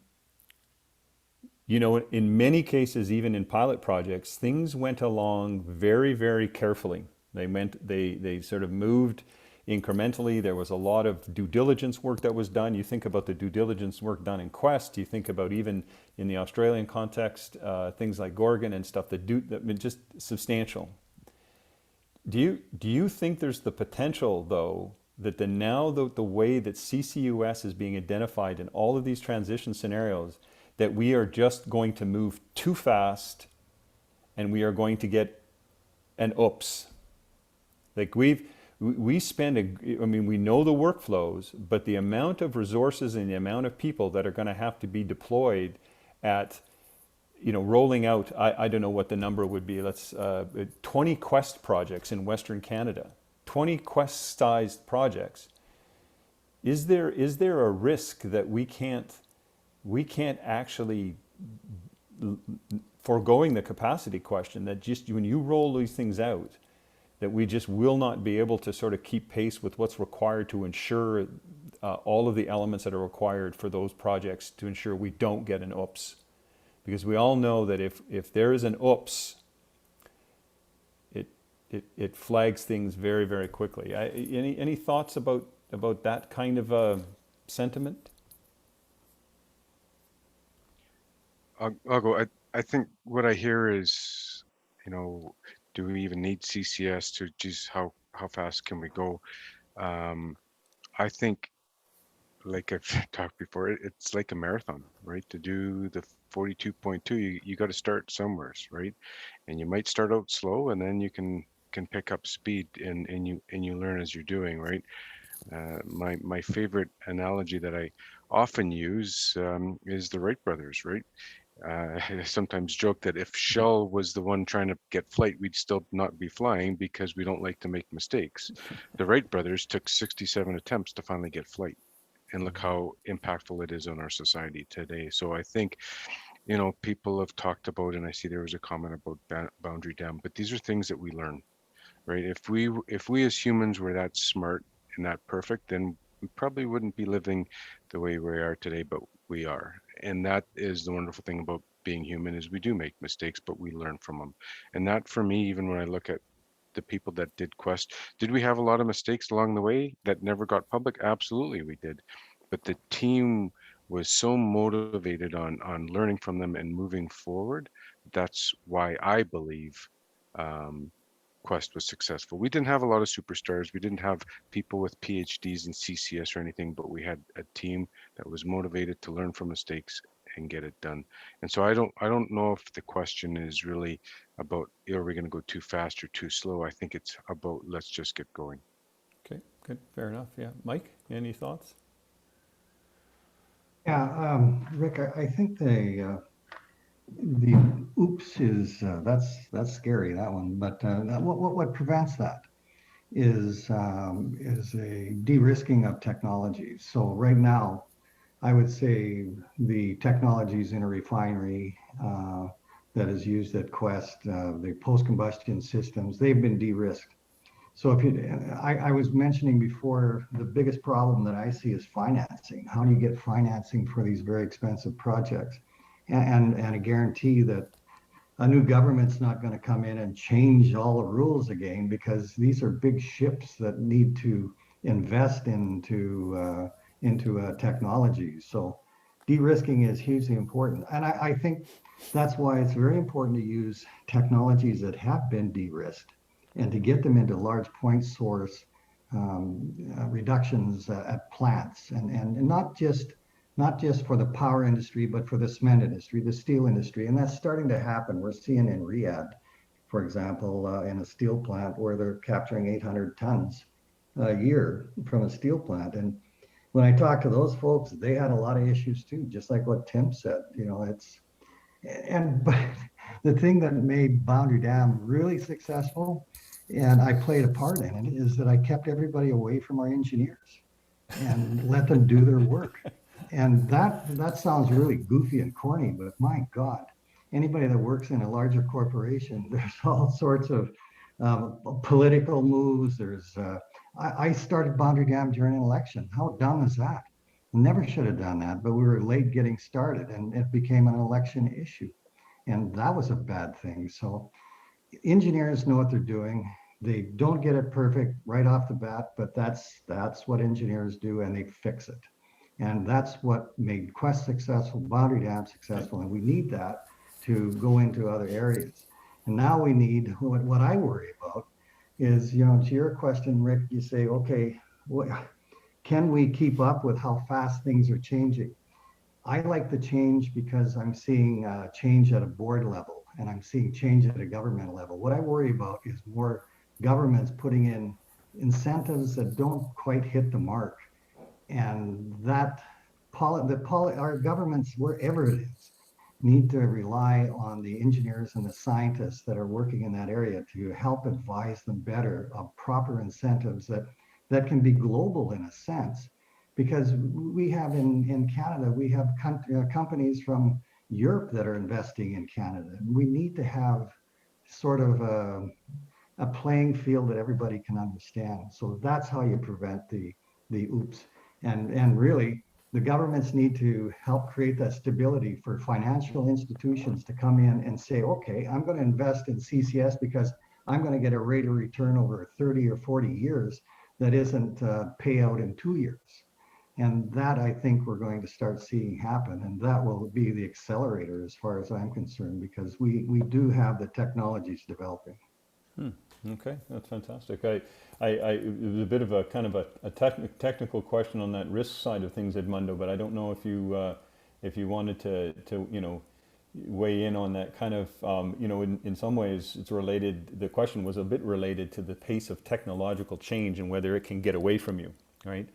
S2: many cases, even in pilot projects, things went along very, very carefully. They sort of moved incrementally. There was a lot of due diligence work that was done. You think about the due diligence work done in Quest. You think about even in the Australian context, things like Gorgon and stuff that just substantial. Do you think there's the potential, though, that the way that CCUS is being identified in all of these transition scenarios, that we are just going to move too fast and we are going to get an oops? Like we spend, we know the workflows, but the amount of resources and the amount of people that are going to have to be deployed at, rolling out, I don't know what the number would be, 20 Quest projects in Western Canada, 20 Quest-sized projects. Is there a risk that we can't actually, foregoing the capacity question, that just when you roll these things out, that we just will not be able to sort of keep pace with what's required to ensure all of the elements that are required for those projects to ensure we don't get an oops? Because we all know that if there is an oops, it flags things very, very quickly. Any thoughts about that kind of sentiment?
S4: I'll go. I think what I hear is, do we even need CCS to just how fast can we go? I think, like I've talked before, it's like a marathon, right? To do the 42.2, you got to start somewhere, right? And you might start out slow, and then you can pick up speed, and you learn as you're doing, right? My favorite analogy that I often use is the Wright brothers, right? I sometimes joke that if Shell was the one trying to get flight, we'd still not be flying because we don't like to make mistakes. The Wright brothers took 67 attempts to finally get flight. and look how impactful it is on our society today. So I think, you know, people have talked about, and I see there was a comment about boundary dam, but these are things that we learn, right? If we as humans were that smart and that perfect, then we probably wouldn't be living the way we are today, but we are. And that is the wonderful thing about being human, is we do make mistakes, but we learn from them. And that, for me, even when I look at the people that did Quest, did we have a lot of mistakes along the way that never got public? Absolutely we did. But the team was so motivated on learning from them and moving forward. That's why I believe um, Quest was successful. We didn't have a lot of superstars. We didn't have people with PhDs in CCS or anything, but we had a team that was motivated to learn from mistakes and get it done. And so I don't know if the question is really about, are we going to go too fast or too slow? I think it's about, let's just get going.
S2: Okay, good, fair enough. Yeah, Mike, any thoughts?
S5: Yeah, Rick, I think the oops is that's scary, that one. But what prevents that is a de-risking of technology. So right now, I would say the technologies in a refinery that is used at Quest, the post-combustion systems, they've been de-risked. So I was mentioning before, the biggest problem that I see is financing. How do you get financing for these very expensive projects? And a guarantee that a new government's not going to come in and change all the rules again, because these are big ships that need to invest into technology. So de-risking is hugely important. And I think that's why it's very important to use technologies that have been de-risked and to get them into large point source reductions at plants, and not just for the power industry, but for the cement industry, the steel industry. And that's starting to happen. We're seeing in Riyadh, for example, in a steel plant where they're capturing 800 tons a year from a steel plant. And when I talked to those folks, they had a lot of issues too, just like what Tim said. You know, but the thing that made Boundary Dam really successful, and I played a part in it, is that I kept everybody away from our engineers and let them do their work. And that sounds really goofy and corny, but my God, anybody that works in a larger corporation, there's all sorts of political moves. I started Boundary Dam during an election. How dumb is that? Never should have done that, but we were late getting started, and it became an election issue. And that was a bad thing. So engineers know what they're doing. They don't get it perfect right off the bat, but that's what engineers do, and they fix it. And that's what made Quest successful, Boundary Dam successful, and we need that to go into other areas. And now we need, what I worry about is, you know, to your question, Rick, you say, okay, can we keep up with how fast things are changing? I like the change because I'm seeing change at a board level, and I'm seeing change at a government level. What I worry about is more governments putting in incentives that don't quite hit the mark, and that our governments, wherever it is, need to rely on the engineers and the scientists that are working in that area to help advise them better of proper incentives that can be global in a sense. Because we have in Canada, we have companies from Europe that are investing in Canada. And we need to have sort of a playing field that everybody can understand. So that's how you prevent the oops. And really, the governments need to help create that stability for financial institutions to come in and say, okay, I'm going to invest in CCS because I'm going to get a rate of return over 30 or 40 years that isn't payout in 2 years. And that, I think, we're going to start seeing happen. And that will be the accelerator as far as I'm concerned, because we do have the technologies developing.
S2: Okay, that's fantastic. It was a bit of a kind of a technical question on that risk side of things, Edmundo, but I don't know if you wanted to you know, weigh in on that kind of, you know, in some ways it's related, the question was a bit related to the pace of technological change and whether it can get away from you, right?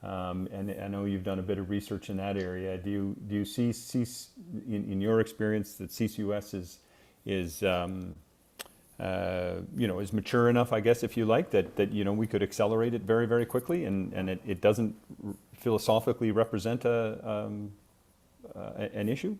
S2: And I know you've done a bit of research in that area. Do you see in your experience that CCUS is is mature enough, I guess, if you like, that we could accelerate it very, very quickly, and it doesn't philosophically represent an issue?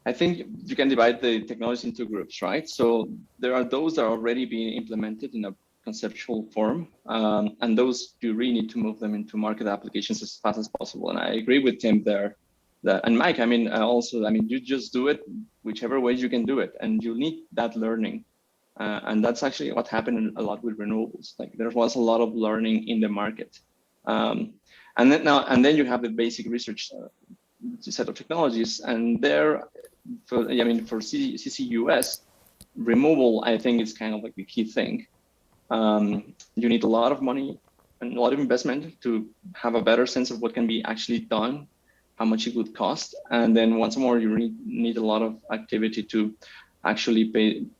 S3: I think you can divide the technologies into groups, right? So there are those that are already being implemented in a conceptual form, and those you really need to move them into market applications as fast as possible. And I agree with Tim there. And Mike, you just do it whichever way you can do it, and you need that learning. And that's actually what happened a lot with renewables. Like there was a lot of learning in the market. And then you have the basic research set of technologies, and there, for CCUS, removal, I think, is kind of like the key thing. You need a lot of money and a lot of investment to have a better sense of what can be actually done, how much it would cost, and then once more, you need a lot of activity to actually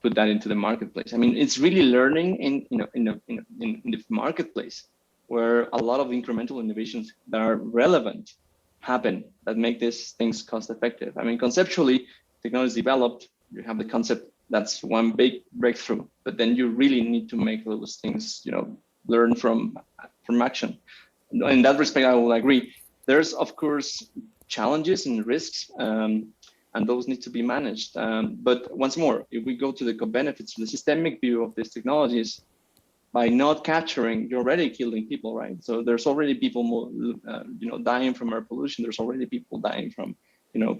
S3: put that into the marketplace. I mean, it's really learning in the marketplace, where a lot of incremental innovations that are relevant happen, that make these things cost effective. I mean, conceptually, technology is developed, you have the concept, that's one big breakthrough, but then you really need to make those things, learn from action. In that respect, I will agree. There's, of course, challenges and risks, and those need to be managed. But once more, if we go to the benefits, the systemic view of these technologies, by not capturing, you're already killing people, right? So there's already people, dying from air pollution. There's already people dying from,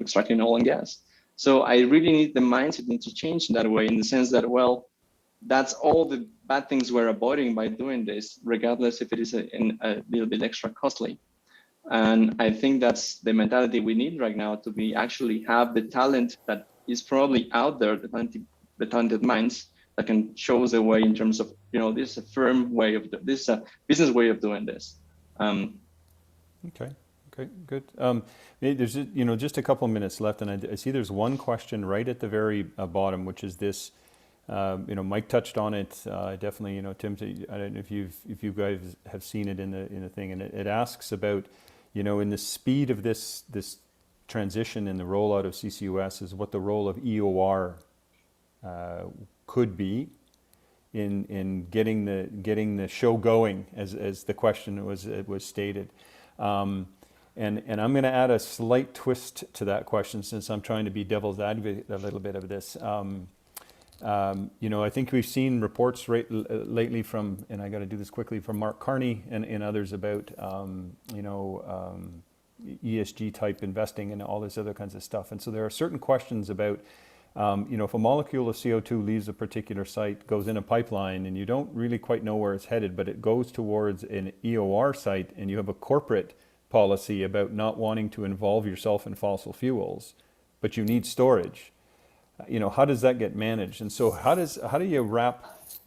S3: extracting oil and gas. So I really need the mindset to change in that way, in the sense that, well, that's all the bad things we're avoiding by doing this, regardless if it is a little bit extra costly. And I think that's the mentality we need right now, to be actually have the talent that is probably out there, the talented minds that can show us the way in terms of, this is a firm way of this is a business way of doing this.
S2: Okay, good. There's just a couple of minutes left, and I see there's one question right at the very bottom, which is this. Mike touched on it. Definitely, Tim. I don't know if you guys have seen it in the thing, and it asks about, in the speed of this transition in the rollout of CCUS, is what the role of EOR could be in getting the show going, as the question was stated. And I'm going to add a slight twist to that question, since I'm trying to be devil's advocate a little bit of this. I think we've seen reports lately from, and I got to do this quickly, from Mark Carney and others about, ESG type investing and all this other kinds of stuff. And so there are certain questions about, if a molecule of CO2 leaves a particular site, goes in a pipeline, and you don't really quite know where it's headed, but it goes towards an EOR site, and you have a corporate policy about not wanting to involve yourself in fossil fuels, but you need storage. How does that get managed? And so how do you wrap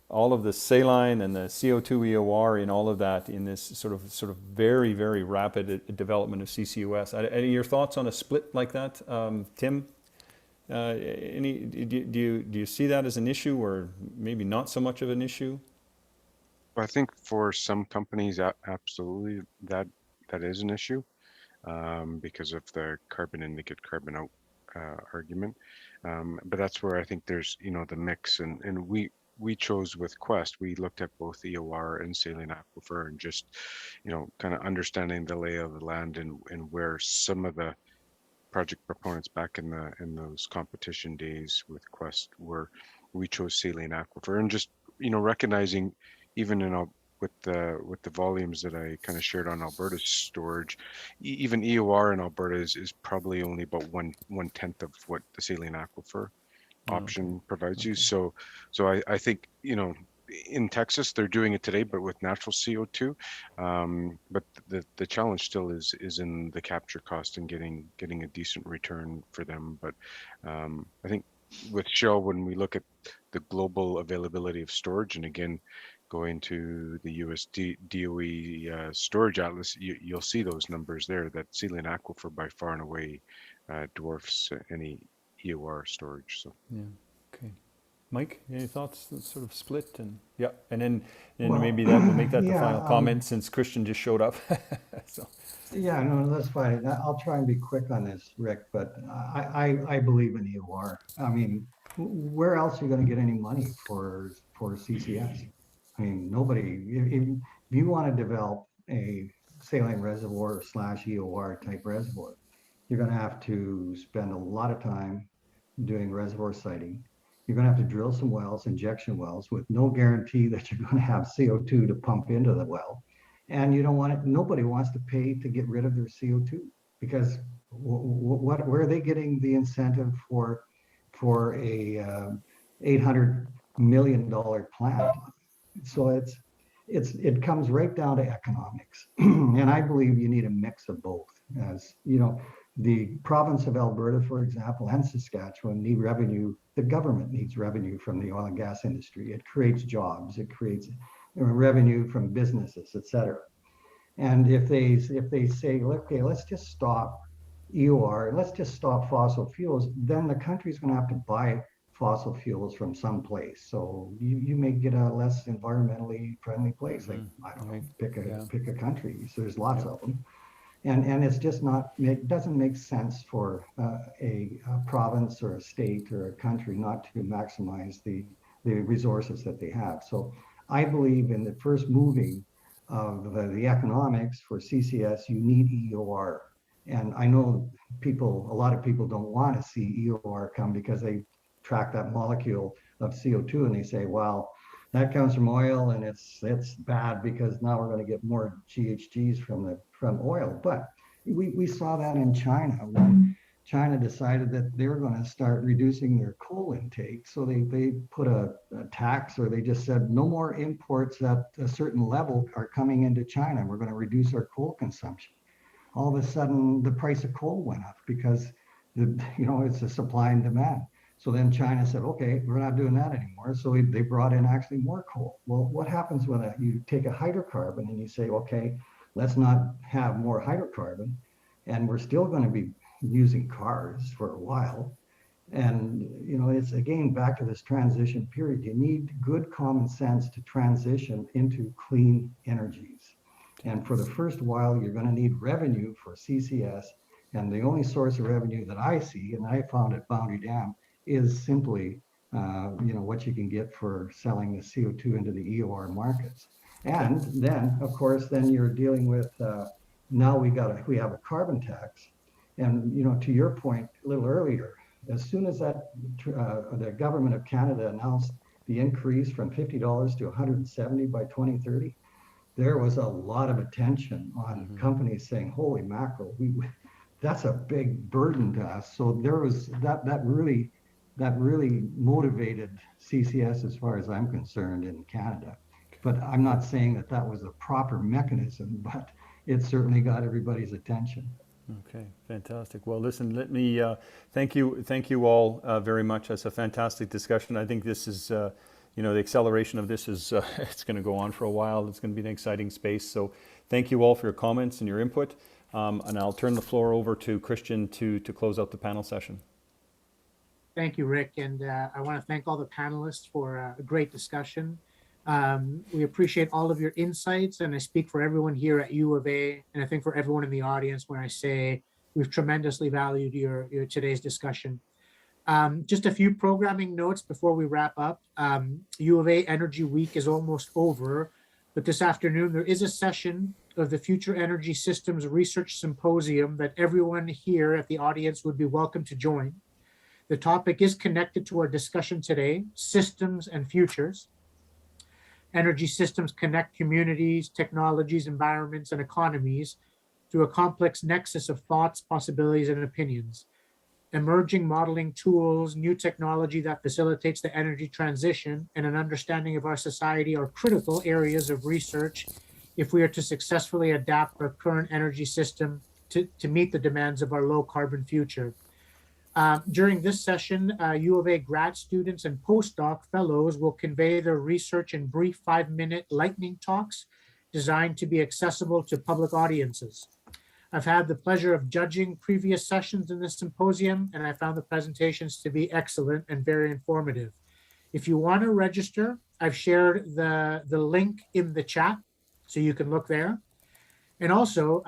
S2: all of the saline and the CO2 EOR in all of that in this sort of very, very rapid development of CCUS? Any your thoughts on a split like that, Tim? Do you see that as an issue, or maybe not so much of an issue?
S4: I think for some companies, absolutely, that is an issue, because of the carbon in, naked carbon out argument. But that's where I think there's, the mix, and we chose with Quest, we looked at both EOR and saline aquifer, and just, kind of understanding the lay of the land and where some of the project proponents back in those competition days with Quest we chose saline aquifer, and just, recognizing even with the volumes that I kind of shared on Alberta's storage, even EOR in Alberta is probably only about one tenth of what the saline aquifer option provides you. So I think, in Texas they're doing it today, but with natural CO2. But the challenge still is in the capture cost and getting a decent return for them. But I think with Shell, when we look at the global availability of storage, and again, going to the US DOE storage atlas, you'll see those numbers there, that saline aquifer by far and away dwarfs any EOR storage. So
S2: yeah, okay. Mike, any thoughts? That's sort of split and yeah, and then
S5: Well,
S2: maybe that we'll make that the
S5: yeah,
S2: final comment since Christian just showed up. So
S5: Yeah, no, that's fine. I'll try and be quick on this, Rick, but I believe in EOR. I mean, where else are you going to get any money for CCS? I mean, nobody, if you want to develop a saline reservoir slash EOR type reservoir, you're going to have to spend a lot of time doing reservoir siting. You're going to have to drill some wells, injection wells, with no guarantee that you're going to have CO2 to pump into the well. And you don't want it, nobody wants to pay to get rid of their CO2 because where are they getting the incentive for a $800 million plant? So it comes right down to economics. And I believe you need a mix of both. As you know, the province of Alberta, for example, and Saskatchewan need revenue. The government needs revenue from the oil and gas industry. It creates jobs, it creates revenue from businesses, et cetera. And if they say, okay, let's just stop EOR, let's just stop fossil fuels, then the country's going to have to buy fossil fuels from someplace. So you may get a less environmentally friendly place, like I don't know, pick a country. So there's lots of them. And it's just not, it doesn't make sense for a province or a state or a country not to maximize the resources that they have. So I believe in the first moving of the economics for CCS, you need EOR. And I know a lot of people don't want to see EOR come because they track that molecule of CO2 and they say, well, that comes from oil and it's bad because now we're going to get more GHGs from oil. But we saw that in China when China decided that they were going to start reducing their coal intake. So they put a tax, or they just said no more imports at a certain level are coming into China. We're going to reduce our coal consumption. All of a sudden, the price of coal went up because it's a supply and demand. So then China said, okay, we're not doing that anymore. So they brought in actually more coal. Well, what happens when you take a hydrocarbon and you say, okay, let's not have more hydrocarbon, and we're still going to be using cars for a while. And, it's again back to this transition period. You need good common sense to transition into clean energies. And for the first while, you're going to need revenue for CCS. And the only source of revenue that I see, and I found at Boundary Dam, is simply, what you can get for selling the CO2 into the EOR markets. And then, of course, then you're dealing with, now we have a carbon tax. And, to your point a little earlier, as soon as the government of Canada announced the increase from $50 to $170 by 2030, there was a lot of attention on companies saying, holy mackerel, that's a big burden to us. So there was that really motivated CCS as far as I'm concerned in Canada. But I'm not saying that was a proper mechanism, but it certainly got everybody's attention.
S2: Okay, fantastic. Well, listen, let me thank you all very much. That's a fantastic discussion. I think this is, the acceleration of this is, it's going to go on for a while. It's going to be an exciting space. So thank you all for your comments and your input. And I'll turn the floor over to Christian to close out the panel session.
S1: Thank you, Rick. And I want to thank all the panelists for a great discussion. We appreciate all of your insights, and I speak for everyone here at U of A, and I think for everyone in the audience when I say we've tremendously valued your today's discussion. Just a few programming notes before we wrap up. U of A Energy Week is almost over, but this afternoon there is a session of the Future Energy Systems Research Symposium that everyone here at the audience would be welcome to join. The topic is connected to our discussion today, systems and futures. Energy systems connect communities, technologies, environments, and economies through a complex nexus of thoughts, possibilities, and opinions. Emerging modeling tools, new technology that facilitates the energy transition, and an understanding of our society are critical areas of research if we are to successfully adapt our current energy system to meet the demands of our low carbon future. During this session, U of A grad students and postdoc fellows will convey their research in brief 5-minute lightning talks designed to be accessible to public audiences. I've had the pleasure of judging previous sessions in this symposium, and I found the presentations to be excellent and very informative. If you want to register, I've shared the link in the chat, so you can look there. And also,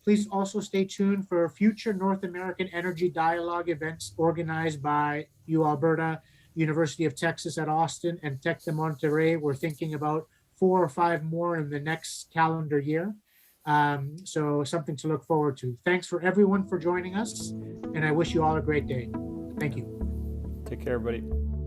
S1: please also stay tuned for future North American Energy Dialogue events organized by UAlberta, University of Texas at Austin, and Tec de Monterrey. We're thinking about 4 or 5 more in the next calendar year. So something to look forward to. Thanks for everyone for joining us, and I wish you all a great day. Thank you.
S2: Take care, everybody.